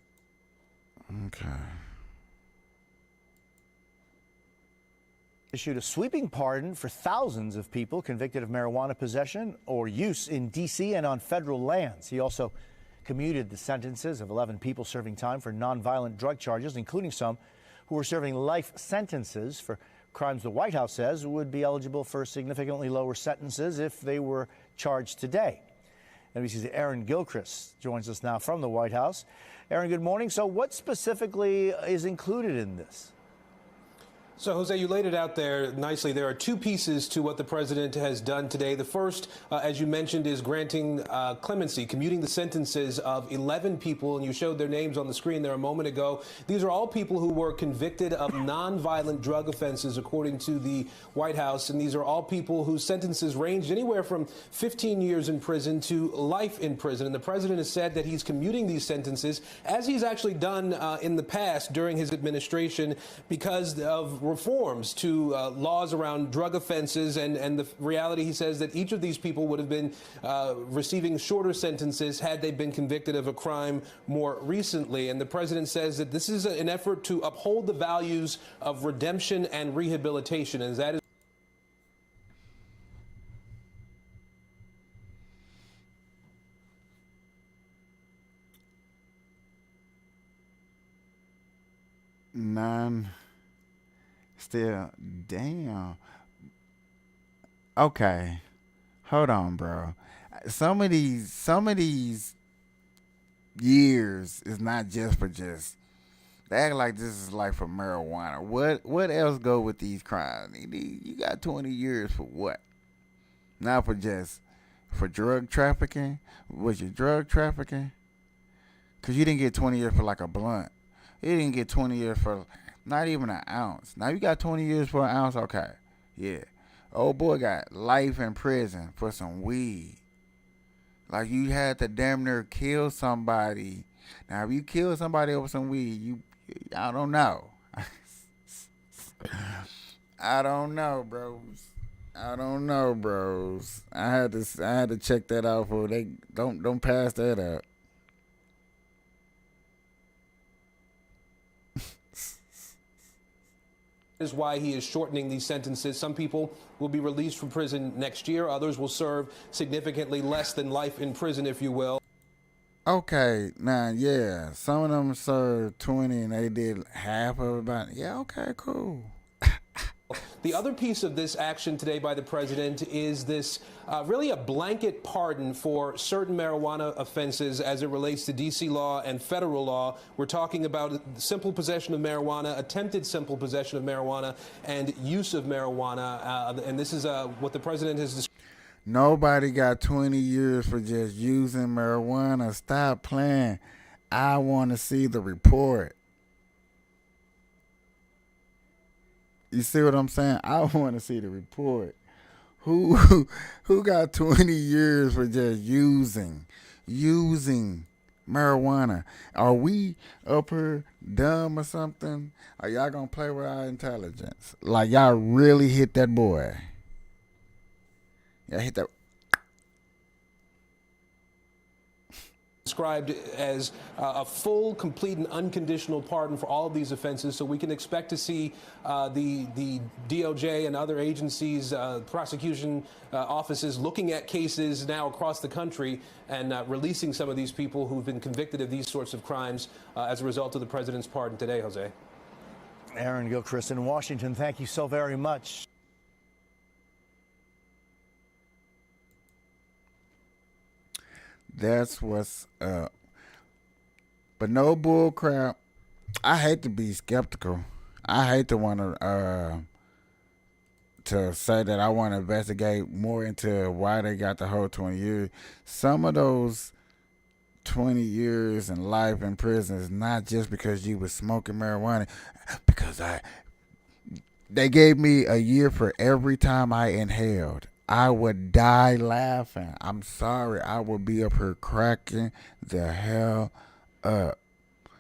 Speaker 1: Okay.
Speaker 2: Issued a sweeping pardon for thousands of people convicted of marijuana possession or use in D.C. and on federal lands. He also commuted the sentences of 11 people serving time for nonviolent drug charges, including some who were serving life sentences for crimes the White House says would be eligible for significantly lower sentences if they were charged today. NBC's Aaron Gilchrist joins us now from the White House. Aaron, good morning. So what specifically is included in this?
Speaker 5: So, Jose, you laid it out there nicely. There are two pieces to what the president has done today. The first, as you mentioned, is granting clemency, commuting the sentences of 11 people, and you showed their names on the screen there a moment ago. These are all people who were convicted of nonviolent drug offenses, according to the White House, and these are all people whose sentences ranged anywhere from 15 years in prison to life in prison. And the president has said that he's commuting these sentences, as he's actually done in the past during his administration, because of reforms to laws around drug offenses, and the reality, he says, that each of these people would have been receiving shorter sentences had they been convicted of a crime more recently. And the president says that this is an effort to uphold the values of redemption and rehabilitation, and that is
Speaker 1: Still, damn. Okay, hold on, bro. Some of these years is not just for just. They act like this is like for marijuana. What else go with these crimes? You got 20 years for what? Not for drug trafficking. Was you drug trafficking? Cause you didn't get 20 years for like a blunt. You didn't get 20 years for not even an ounce. Now you got 20 years for an ounce, okay. Yeah. Old boy got life in prison for some weed. Like you had to damn near kill somebody. Now if you kill somebody over some weed, I don't know. I don't know, bros. I don't know, bros. I had to check that out for they don't pass that up.
Speaker 5: is why he is shortening these sentences. Some people will be released from prison next year. Others will serve significantly less than life in prison, if you will.
Speaker 1: Okay, now, yeah, some of them served 20 and they did half of it. Yeah, okay, cool.
Speaker 5: The other piece of this action today by the president is this really a blanket pardon for certain marijuana offenses as it relates to D.C. law and federal law. We're talking about simple possession of marijuana, attempted simple possession of marijuana, and use of marijuana. And this is what the president has described.
Speaker 1: Nobody got 20 years for just using marijuana. Stop playing. I want to see the report. You see what I'm saying? I want to see the report. Who got 20 years for just using marijuana? Are we up here dumb or something? Are y'all going to play with our intelligence? Like y'all really hit that boy. Y'all hit that.
Speaker 5: Described as a full, complete, and unconditional pardon for all of these offenses. So we can expect to see the DOJ and other agencies, prosecution offices looking at cases now across the country and releasing some of these people who've been convicted of these sorts of crimes as a result of the president's pardon today, Jose.
Speaker 2: Aaron Gilchrist in Washington, thank you so very much.
Speaker 1: That's what's up. But no bull crap. I hate to be skeptical. I hate to want to say that I want to investigate more into why they got the whole 20 years. Some of those 20 years in life in prison is not just because you was smoking marijuana. Because they gave me a year for every time I inhaled. I would die laughing. I'm sorry. I would be up here cracking the hell up.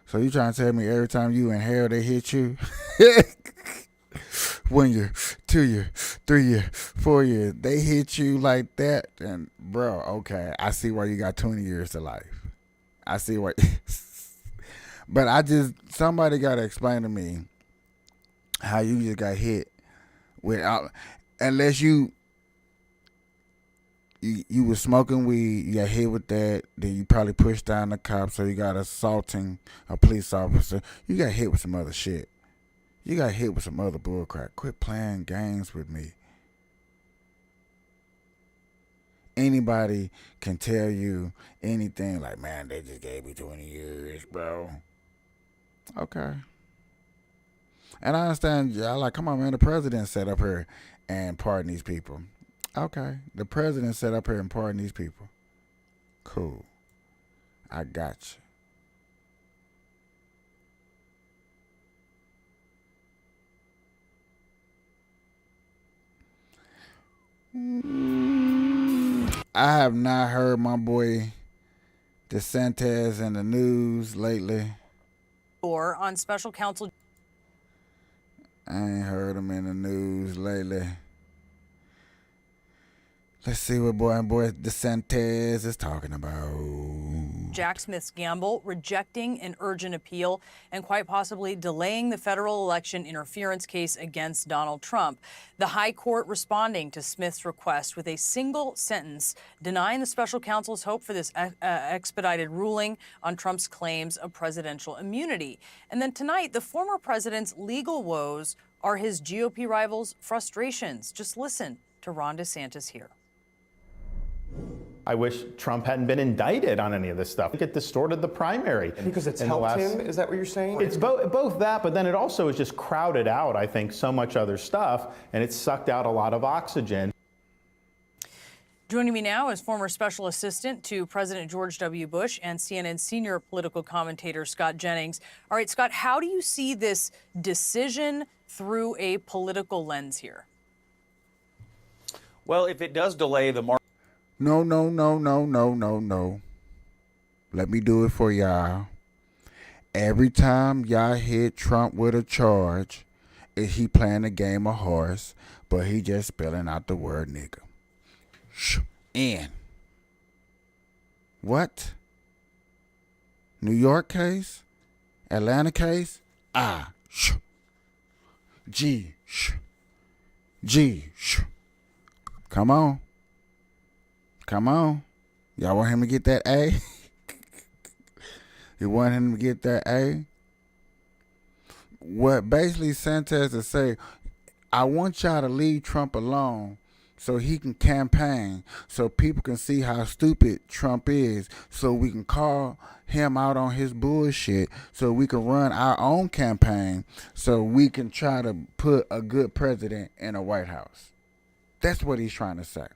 Speaker 1: So you trying to tell me every time you inhale, they hit you? 1 year, 2 year, 3 year, 4 years. They hit you like that. And, bro, okay. I see why you got 20 years to life. I see why. But somebody got to explain to me how you just got hit without, unless you was smoking weed, you got hit with that, then you probably pushed down the cop, so you got assaulting a police officer. You got hit with some other shit. You got hit with some other bullcrap. Quit playing games with me. Anybody can tell you anything like, man, they just gave me 20 years, bro. Okay. And I understand, y'all like, come on, man, the president sat up here and pardon these people. Okay. The president sat up here and pardon these people. Cool. I got you. I have not heard my boy DeSantis in the news lately.
Speaker 7: Or on special counsel.
Speaker 1: I ain't heard him in the news lately. Let's see what boy DeSantis is talking about.
Speaker 7: Jack Smith's gamble, rejecting an urgent appeal, and quite possibly delaying the federal election interference case against Donald Trump. The High Court responding to Smith's request with a single sentence, denying the special counsel's hope for this expedited ruling on Trump's claims of presidential immunity. And then tonight, the former president's legal woes are his GOP rivals' frustrations. Just listen to Ron DeSantis here.
Speaker 8: I wish Trump hadn't been indicted on any of this stuff. It distorted the primary.
Speaker 23: Because it's helped him? Is that what you're saying?
Speaker 8: It's both that, but then it also has just crowded out, I think, so much other stuff, and it's sucked out a lot of oxygen.
Speaker 7: Joining me now is former special assistant to President George W. Bush and CNN senior political commentator Scott Jennings. All right, Scott, how do you see this decision through a political lens here?
Speaker 24: Well, if it does delay the market.
Speaker 1: No. Let me do it for y'all. Every time y'all hit Trump with a charge, is he playing a game of horse, but he just spelling out the word nigga. N. What? New York case? Atlanta case? G. Come on. Y'all want him to get that A? You want him to get that A? What basically Santos is saying, I want y'all to leave Trump alone so he can campaign, so people can see how stupid Trump is, so we can call him out on his bullshit, so we can run our own campaign, so we can try to put a good president in a White House. That's what he's trying to say.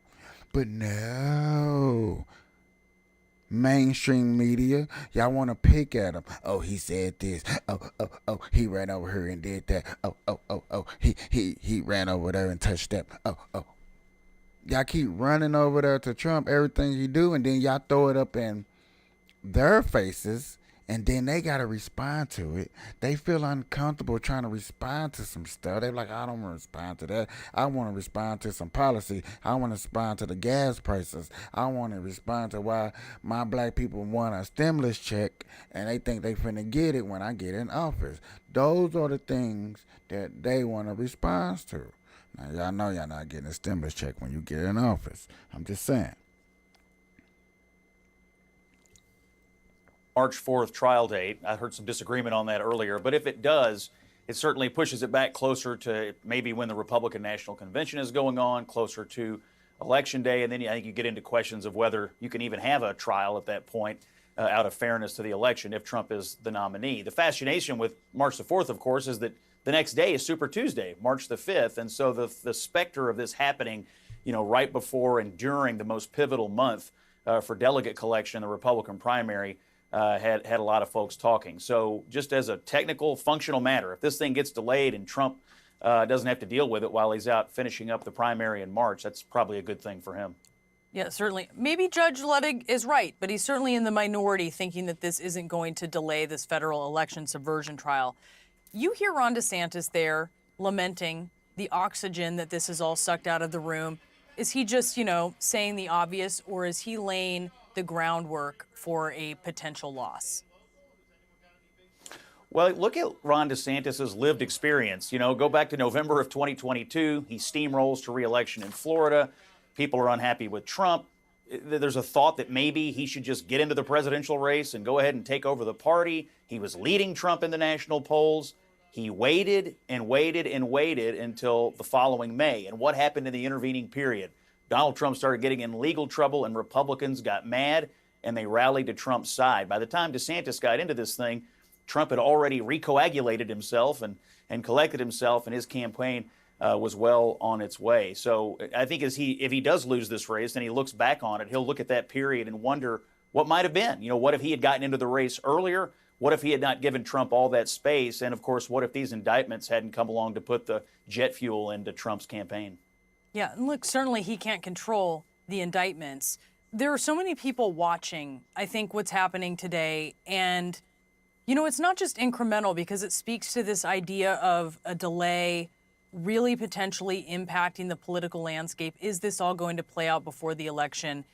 Speaker 1: But no. Mainstream media, y'all want to pick at him. Oh, he said this. Oh, he ran over here and did that. Oh, he ran over there and touched that. Oh. Y'all keep running over there to Trump, everything you do, and then y'all throw it up in their faces, and then they got to respond to it. They feel uncomfortable trying to respond to some stuff. They're like, I don't want to respond to that. I want to respond to some policy. I want to respond to the gas prices. I want to respond to why my black people want a stimulus check, and they think they finna get it when I get in office. Those are the things that they want to respond to. Now, y'all know y'all not getting a stimulus check when you get in office. I'm just saying.
Speaker 24: March 4th trial date. I heard some disagreement on that earlier, but if it does, it certainly pushes it back closer to maybe when the Republican National Convention is going on, closer to Election Day, and then I think you get into questions of whether you can even have a trial at that point. out of fairness to the election if Trump is the nominee. The fascination with March the 4th, of course, is that the next day is Super Tuesday, March the 5th. And so the specter of this happening, right before and during the most pivotal month for delegate collection in the Republican primary had a lot of folks talking. So just as a technical, functional matter, if this thing gets delayed and Trump doesn't have to deal with it while he's out finishing up the primary in March, that's probably a good thing for him.
Speaker 7: Yeah, certainly. Maybe Judge Luttig is right, but he's certainly in the minority thinking that this isn't going to delay this federal election subversion trial. You hear Ron DeSantis there lamenting the oxygen that this is all sucked out of the room. Is he just, saying the obvious, or is he laying the groundwork for a potential loss?
Speaker 24: Well, look at Ron DeSantis' lived experience. Go back to November of 2022. He steamrolls to re-election in Florida. People are unhappy with Trump. There's a thought that maybe he should just get into the presidential race and go ahead and take over the party. He was leading Trump in the national polls. He waited and waited and waited until the following May. And what happened in the intervening period? Donald Trump started getting in legal trouble, and Republicans got mad, and they rallied to Trump's side. By the time DeSantis got into this thing, Trump had already recoagulated himself and collected himself, and his campaign was well on its way. So I think if he does lose this race and he looks back on it, he'll look at that period and wonder what might have been. What if he had gotten into the race earlier? What if he had not given Trump all that space? And, of course, what if these indictments hadn't come along to put the jet fuel into Trump's campaign?
Speaker 7: Yeah, and look, certainly he can't control the indictments. There are so many people watching, I think, what's happening today. And, it's not just incremental, because it speaks to this idea of a delay really potentially impacting the political landscape. Is this all going to play out before the election?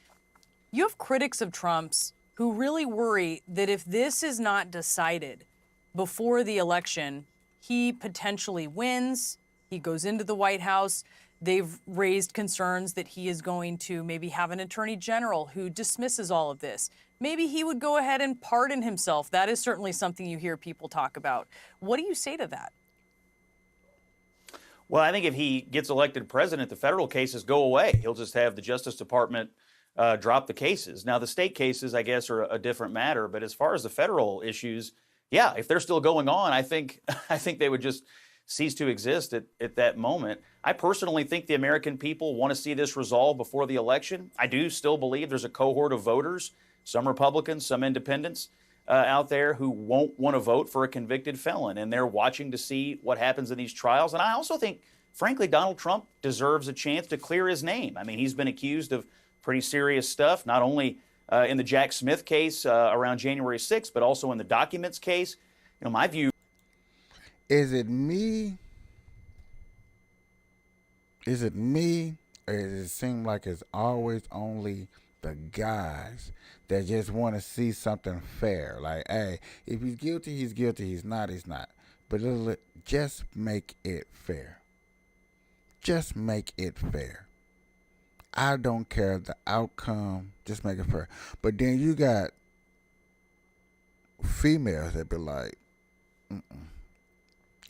Speaker 7: You have critics of Trump's who really worry that if this is not decided before the election, he potentially wins, he goes into the White House. They've raised concerns that he is going to maybe have an attorney general who dismisses all of this. Maybe he would go ahead and pardon himself. That is certainly something you hear people talk about. What do you say to that?
Speaker 24: Well, I think if he gets elected president, the federal cases go away. He'll just have the Justice Department drop the cases. Now, the state cases, I guess, are a different matter. But as far as the federal issues, yeah, if they're still going on, I think they would just cease to exist at that moment. I personally think the American people want to see this resolved before the election. I do still believe there's a cohort of voters, some Republicans, some independents, out there who won't want to vote for a convicted felon, and they're watching to see what happens in these trials. And I also think, frankly, Donald Trump deserves a chance to clear his name. I mean, he's been accused of pretty serious stuff, not only in the Jack Smith case around January 6th, but also in the documents case. My view.
Speaker 1: Is it me? Or does it seem like it's always only the guys that just want to see something fair? Like, hey, if he's guilty, he's guilty. He's not, he's not. But just make it fair. Just make it fair. I don't care the outcome. Just make it fair. But then you got females that be like,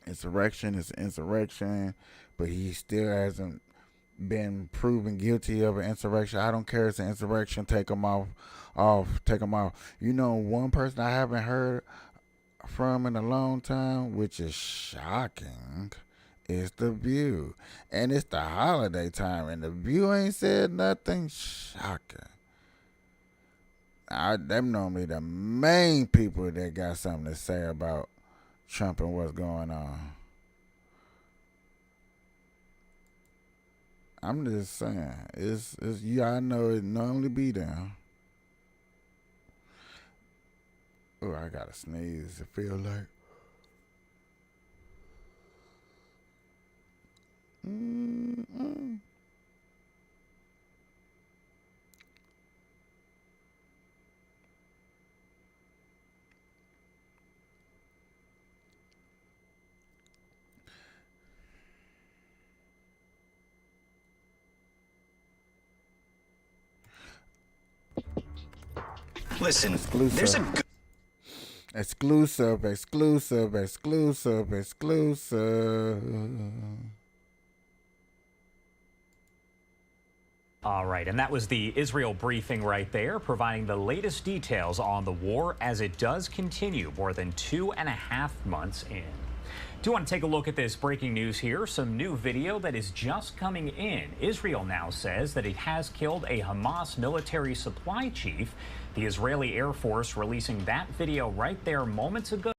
Speaker 1: insurrection is insurrection, but he still hasn't been proven guilty of an insurrection. I don't care if it's an insurrection. Take him off. Take him off. One person I haven't heard from in a long time, which is shocking, is The View. And it's the holiday time, and The View ain't said nothing. Shocking. Them normally the main people that got something to say about Trump and what's going on. I'm just saying, it's I know it normally be there. Oh, I gotta sneeze. It feel like.
Speaker 3: Listen,
Speaker 1: Exclusive.
Speaker 3: there's a good
Speaker 1: Exclusive.
Speaker 3: All right, and that was the Israel briefing right there, providing the latest details on the war as it does continue more than 2.5 months in. Do want to take a look at this breaking news here? Some new video that is just coming in. Israel now says that it has killed a Hamas military supply chief. The Israeli Air Force releasing that video right there moments ago.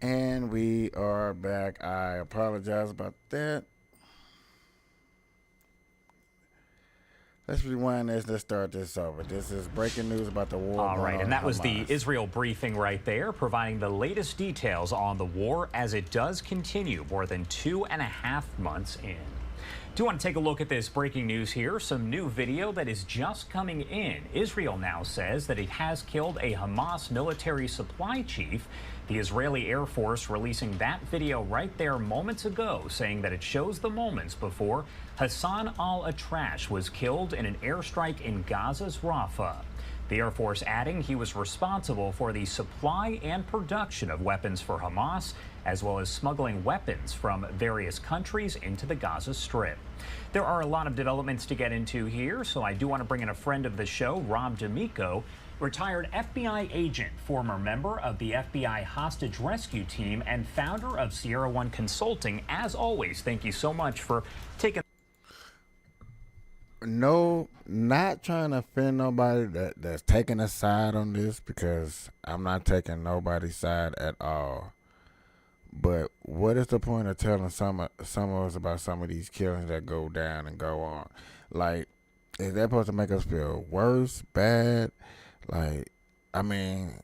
Speaker 1: And we are back. I apologize about that. Let's rewind this. Let's start this over. This is breaking news about the war.
Speaker 3: All right, and that was the
Speaker 1: Hamas.
Speaker 3: Israel briefing right there, providing the latest details on the war as it does continue more than 2.5 months in. Do want to take a look at this breaking news here? Some new video that is just coming in. Israel now says that it has killed a Hamas military supply chief. The Israeli Air Force releasing that video right there moments ago, saying that it shows the moments before Hassan al-Atrash was killed in an airstrike in Gaza's Rafah. The Air Force adding he was responsible for the supply and production of weapons for Hamas, as well as smuggling weapons from various countries into the Gaza Strip. There are a lot of developments to get into here, so I do want to bring in a friend of the show, Rob D'Amico, retired FBI agent, former member of the FBI hostage rescue team, and founder of Sierra One Consulting. As always, thank you so much for taking...
Speaker 1: No, not trying to offend nobody that's taking a side on this, because I'm not taking nobody's side at all. But what is the point of telling some of us about some of these killings that go down and go on? Like, is that supposed to make us feel worse, bad? Like, I mean,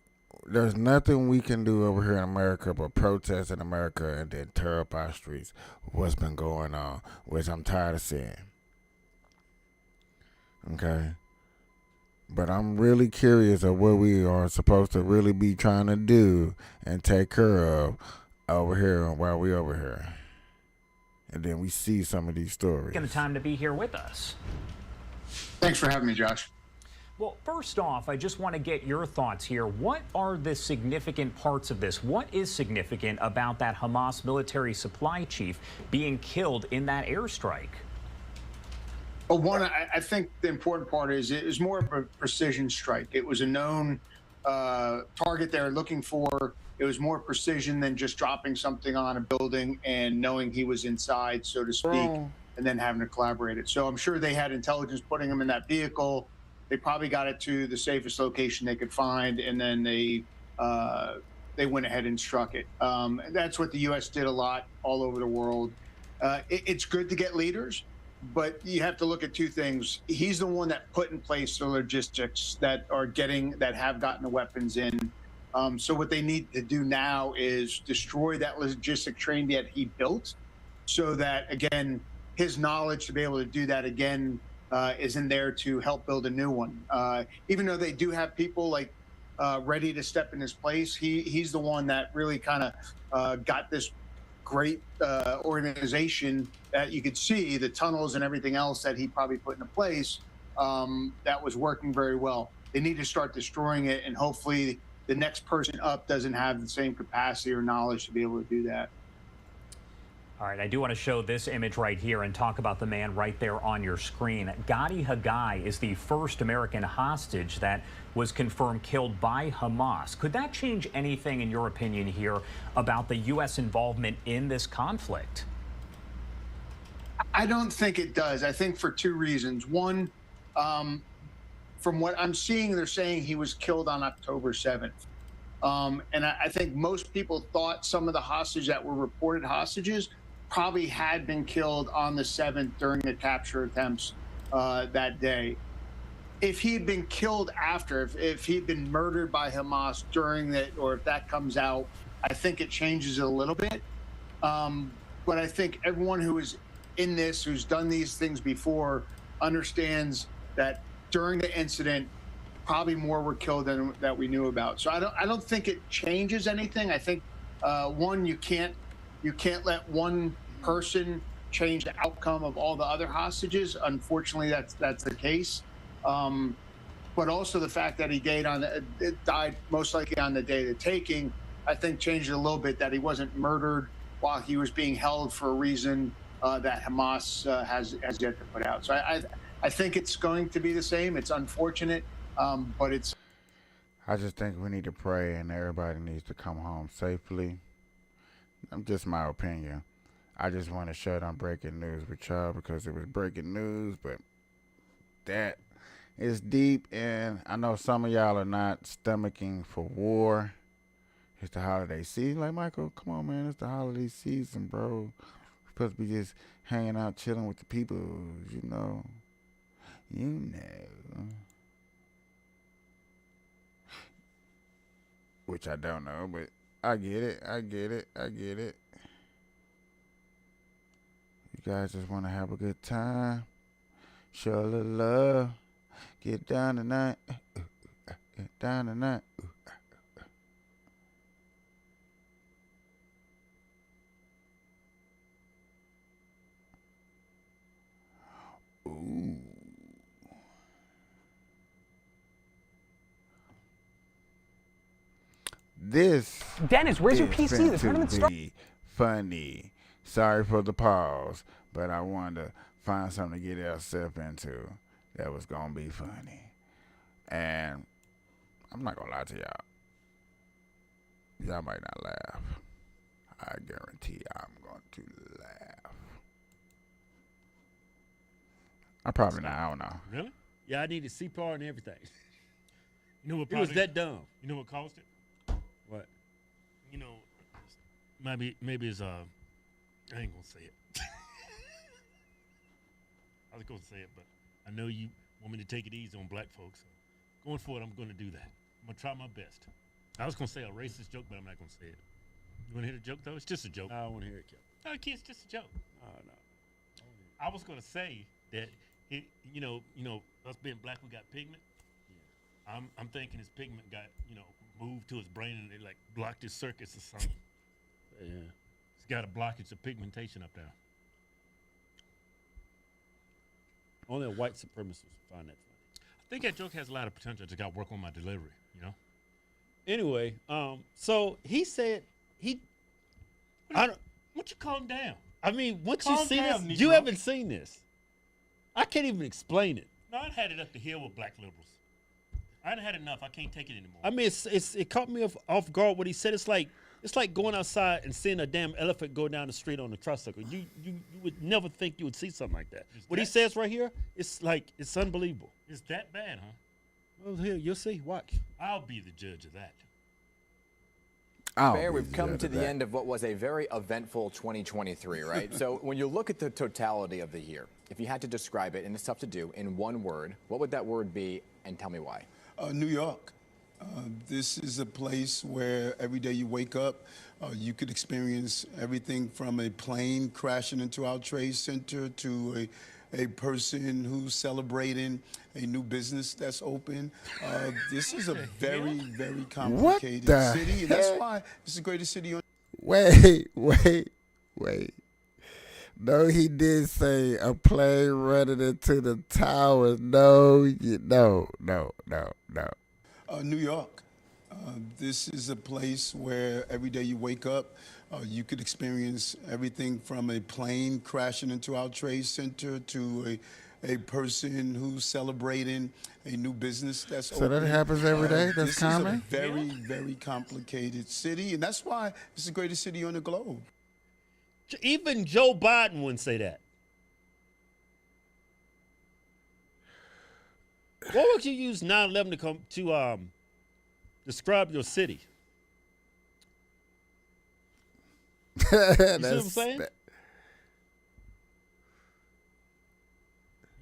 Speaker 1: there's nothing we can do over here in America but protest in America and then tear up our streets. What's been going on, which I'm tired of seeing. Okay? But I'm really curious of what we are supposed to really be trying to do and take care of over here while we over here. And then we see some of these stories.
Speaker 3: Taking the time to be here with us.
Speaker 6: Thanks for having me, Josh.
Speaker 3: Well, first off, I just want to get your thoughts here. What are the significant parts of this? What is significant about that Hamas military supply chief being killed in that airstrike?
Speaker 6: Well, one, I think the important part is it was more of a precision strike. It was a known target they were looking for. It was more precision than just dropping something on a building and knowing he was inside, so to speak, and then having to collaborate it. So I'm sure they had intelligence putting him in that vehicle. They probably got it to the safest location they could find, and then they went ahead and struck it. That's what the U.S. did a lot all over the world. It's good to get leaders, but you have to look at two things. He's the one that put in place the logistics that have gotten the weapons in. So what they need to do now is destroy that logistic train that he built, so that, again, his knowledge to be able to do that again is in there to help build a new one. Even though they do have people like ready to step in his place. He's the one that really kind of got this great organization that you could see, the tunnels and everything else that he probably put into place, that was working very well. They need to start destroying it, and hopefully the next person up doesn't have the same capacity or knowledge to be able to do that.
Speaker 3: All right, I do want to show this image right here and talk about the man right there on your screen. Gadi Hagai is the first American hostage that was confirmed killed by Hamas. Could that change anything, in your opinion, here about the U.S. involvement in this conflict?
Speaker 6: I don't think it does. I think for two reasons. One, from what I'm seeing, they're saying he was killed on October 7th. And I think most people thought some of the hostages that were reported hostages probably had been killed on the 7th during the capture attempts that day. If he had been killed after, if he'd been murdered by Hamas during that, or if that comes out, I think it changes it a little bit. But I think everyone who is in this, who's done these things before, understands that during the incident, probably more were killed than that we knew about. So I don't think it changes anything. I think one, you can't let one person change the outcome of all the other hostages. Unfortunately, that's the case. But also the fact that he died most likely on the day of the taking, I think changed it a little bit, that he wasn't murdered while he was being held for a reason that Hamas has yet to put out. So I think it's going to be the same. It's unfortunate, but it's.
Speaker 1: I just think we need to pray and everybody needs to come home safely. Just my opinion. I just want to share on breaking news with y'all because it was breaking news, but that is deep, and I know some of y'all are not stomaching for war. It's the holiday season. Like, Michael, come on, man. It's the holiday season, bro. We're supposed to be just hanging out, chilling with the people, you know. You know. Which I don't know, but I get it. I get it. I get it. You guys just want to have a good time. Show a little love. Get down tonight. Get down tonight. Ooh. This
Speaker 4: Dennis, where's your
Speaker 1: is
Speaker 4: PC? The tournament's
Speaker 1: be funny. Sorry for the pause, but I wanted to find something to get ourselves into that was gonna be funny. And I'm not gonna lie to y'all. Y'all might not laugh. I guarantee I'm going to laugh. I probably not. I don't know.
Speaker 10: Really? Yeah, I needed CPR and everything.
Speaker 11: You know what?
Speaker 10: It was that dumb.
Speaker 11: You know what caused it?
Speaker 10: What?
Speaker 11: You know, maybe it's I ain't gonna say it. I was gonna say it, but I know you want me to take it easy on black folks. So going forward, I'm gonna do that. I'm gonna try my best. I was gonna say a racist joke, but I'm not gonna say it. You wanna hear the joke though? It's just a joke.
Speaker 10: I don't wanna hear it, Kevin.
Speaker 11: No, it's just a joke.
Speaker 10: Oh no.
Speaker 11: I was gonna say that you know, us being black, we got pigment. Yeah. I'm thinking his pigment got, moved to his brain and they like blocked his circuits or something.
Speaker 10: Yeah.
Speaker 11: He's got a blockage of pigmentation up there.
Speaker 10: Only a white supremacist would find that funny.
Speaker 11: I think that joke has a lot of potential. I just got to work on my delivery,
Speaker 10: Anyway, so he said
Speaker 11: Why don't you calm down?
Speaker 10: I mean, once you
Speaker 11: Calm
Speaker 10: see
Speaker 11: down,
Speaker 10: this,
Speaker 11: Negro.
Speaker 10: you haven't seen this. I can't even explain it.
Speaker 11: No, I had it up the hill with black liberals. I had enough. I can't take it anymore.
Speaker 10: I mean, it caught me off guard what he said. It's like going outside and seeing a damn elephant go down the street on a tricycle. You would never think you would see something like that. What he says right here, it's unbelievable.
Speaker 11: It's that bad, huh?
Speaker 10: Well, here, you'll see. Watch.
Speaker 11: I'll be the judge of that.
Speaker 12: Mayor, we've come to the end of what was a very eventful 2023, right? So when you look at the totality of the year, if you had to describe it, and it's tough to do, in one word, what would that word be, and tell me why?
Speaker 25: New York. This is a place where every day you wake up, you could experience everything from a plane crashing into our trade center to a person who's celebrating a new business that's open. This is a very, very complicated
Speaker 1: the
Speaker 25: city, and that's
Speaker 1: heck?
Speaker 25: why it's the greatest city on.
Speaker 1: Wait. No, he did say a plane running into the towers. No.
Speaker 25: New York. This is a place where every day you wake up, you could experience everything from a plane crashing into our trade center to a person who's celebrating a new business that's
Speaker 1: So
Speaker 25: open.
Speaker 1: that happens every day? That's
Speaker 25: this
Speaker 1: common?
Speaker 25: is a very, very complicated city, and that's why it's the greatest city on the globe.
Speaker 10: Even Joe Biden wouldn't say that. What would you use 9/11 to describe your city? You see what I'm saying?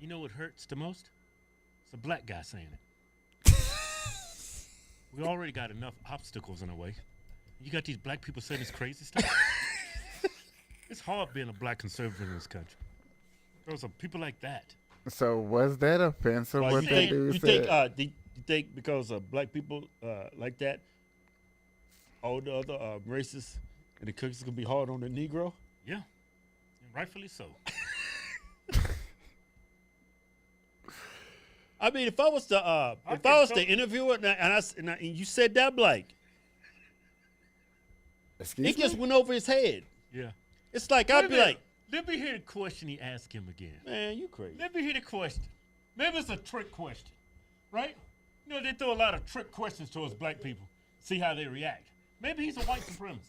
Speaker 11: You know what hurts the most? It's a black guy saying it. We already got enough obstacles in the way. You got these black people saying this crazy stuff. It's hard being a black conservative in this country. There's some people like that.
Speaker 1: So was that offensive?
Speaker 10: Well,
Speaker 1: What that dude said?
Speaker 10: you think because of black people like that, all the other races and the cookies gonna be hard on the Negro?
Speaker 11: Yeah, and rightfully so.
Speaker 10: I mean, if I was the interviewer and you said that, Blake, it just went over his head.
Speaker 11: Yeah.
Speaker 10: It's like I'd be like,
Speaker 11: let me hear the question he asked him again.
Speaker 10: man, you crazy.
Speaker 11: Let me hear the question. Maybe it's a trick question, right? You know, they throw a lot of trick questions towards black people, see how they react. Maybe he's a white supremacist.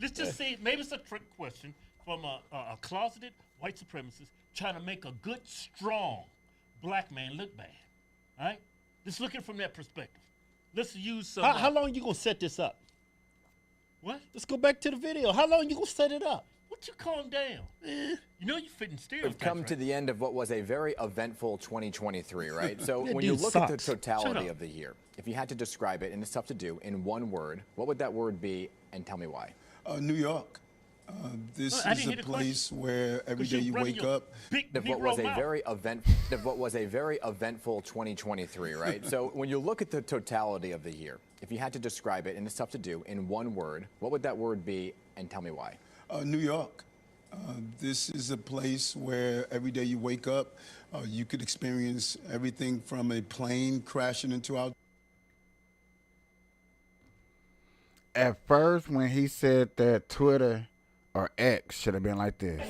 Speaker 11: Let's just say maybe it's a trick question from a closeted white supremacist trying to make a good, strong black man look bad. All right? Let's look at it from that perspective. Let's use some.
Speaker 10: How long you gonna set this up?
Speaker 11: What?
Speaker 10: Let's go back to the video. How long you gonna set it up?
Speaker 11: What you calm down? You know you fitting stereotypes.
Speaker 12: We've come
Speaker 11: right?
Speaker 12: to the end of what was a very eventful 2023, right? So
Speaker 11: That
Speaker 12: when you
Speaker 11: dude
Speaker 12: look at the
Speaker 11: sucks.
Speaker 12: totality
Speaker 11: Shut up.
Speaker 12: of the year, if you had to describe it, and it's tough to do, in one word, what would that word be, and tell me why?
Speaker 25: New York. This
Speaker 11: I
Speaker 25: is
Speaker 11: didn't
Speaker 25: a
Speaker 11: hear the
Speaker 25: place where every
Speaker 11: 'Cause
Speaker 25: day
Speaker 11: you
Speaker 25: you
Speaker 11: run
Speaker 25: wake
Speaker 11: your
Speaker 25: up.
Speaker 11: big
Speaker 12: Of what
Speaker 11: Negro
Speaker 12: was a
Speaker 11: mouth.
Speaker 12: very eventful 2023, right? So when you look at the totality of the year, if you had to describe it, and it's tough to do, in one word, what would that word be, and tell me why?
Speaker 25: New York. This is a place where every day you wake up, you could experience everything from a plane crashing into our.
Speaker 1: At first, when he said that Twitter or X should have been like this.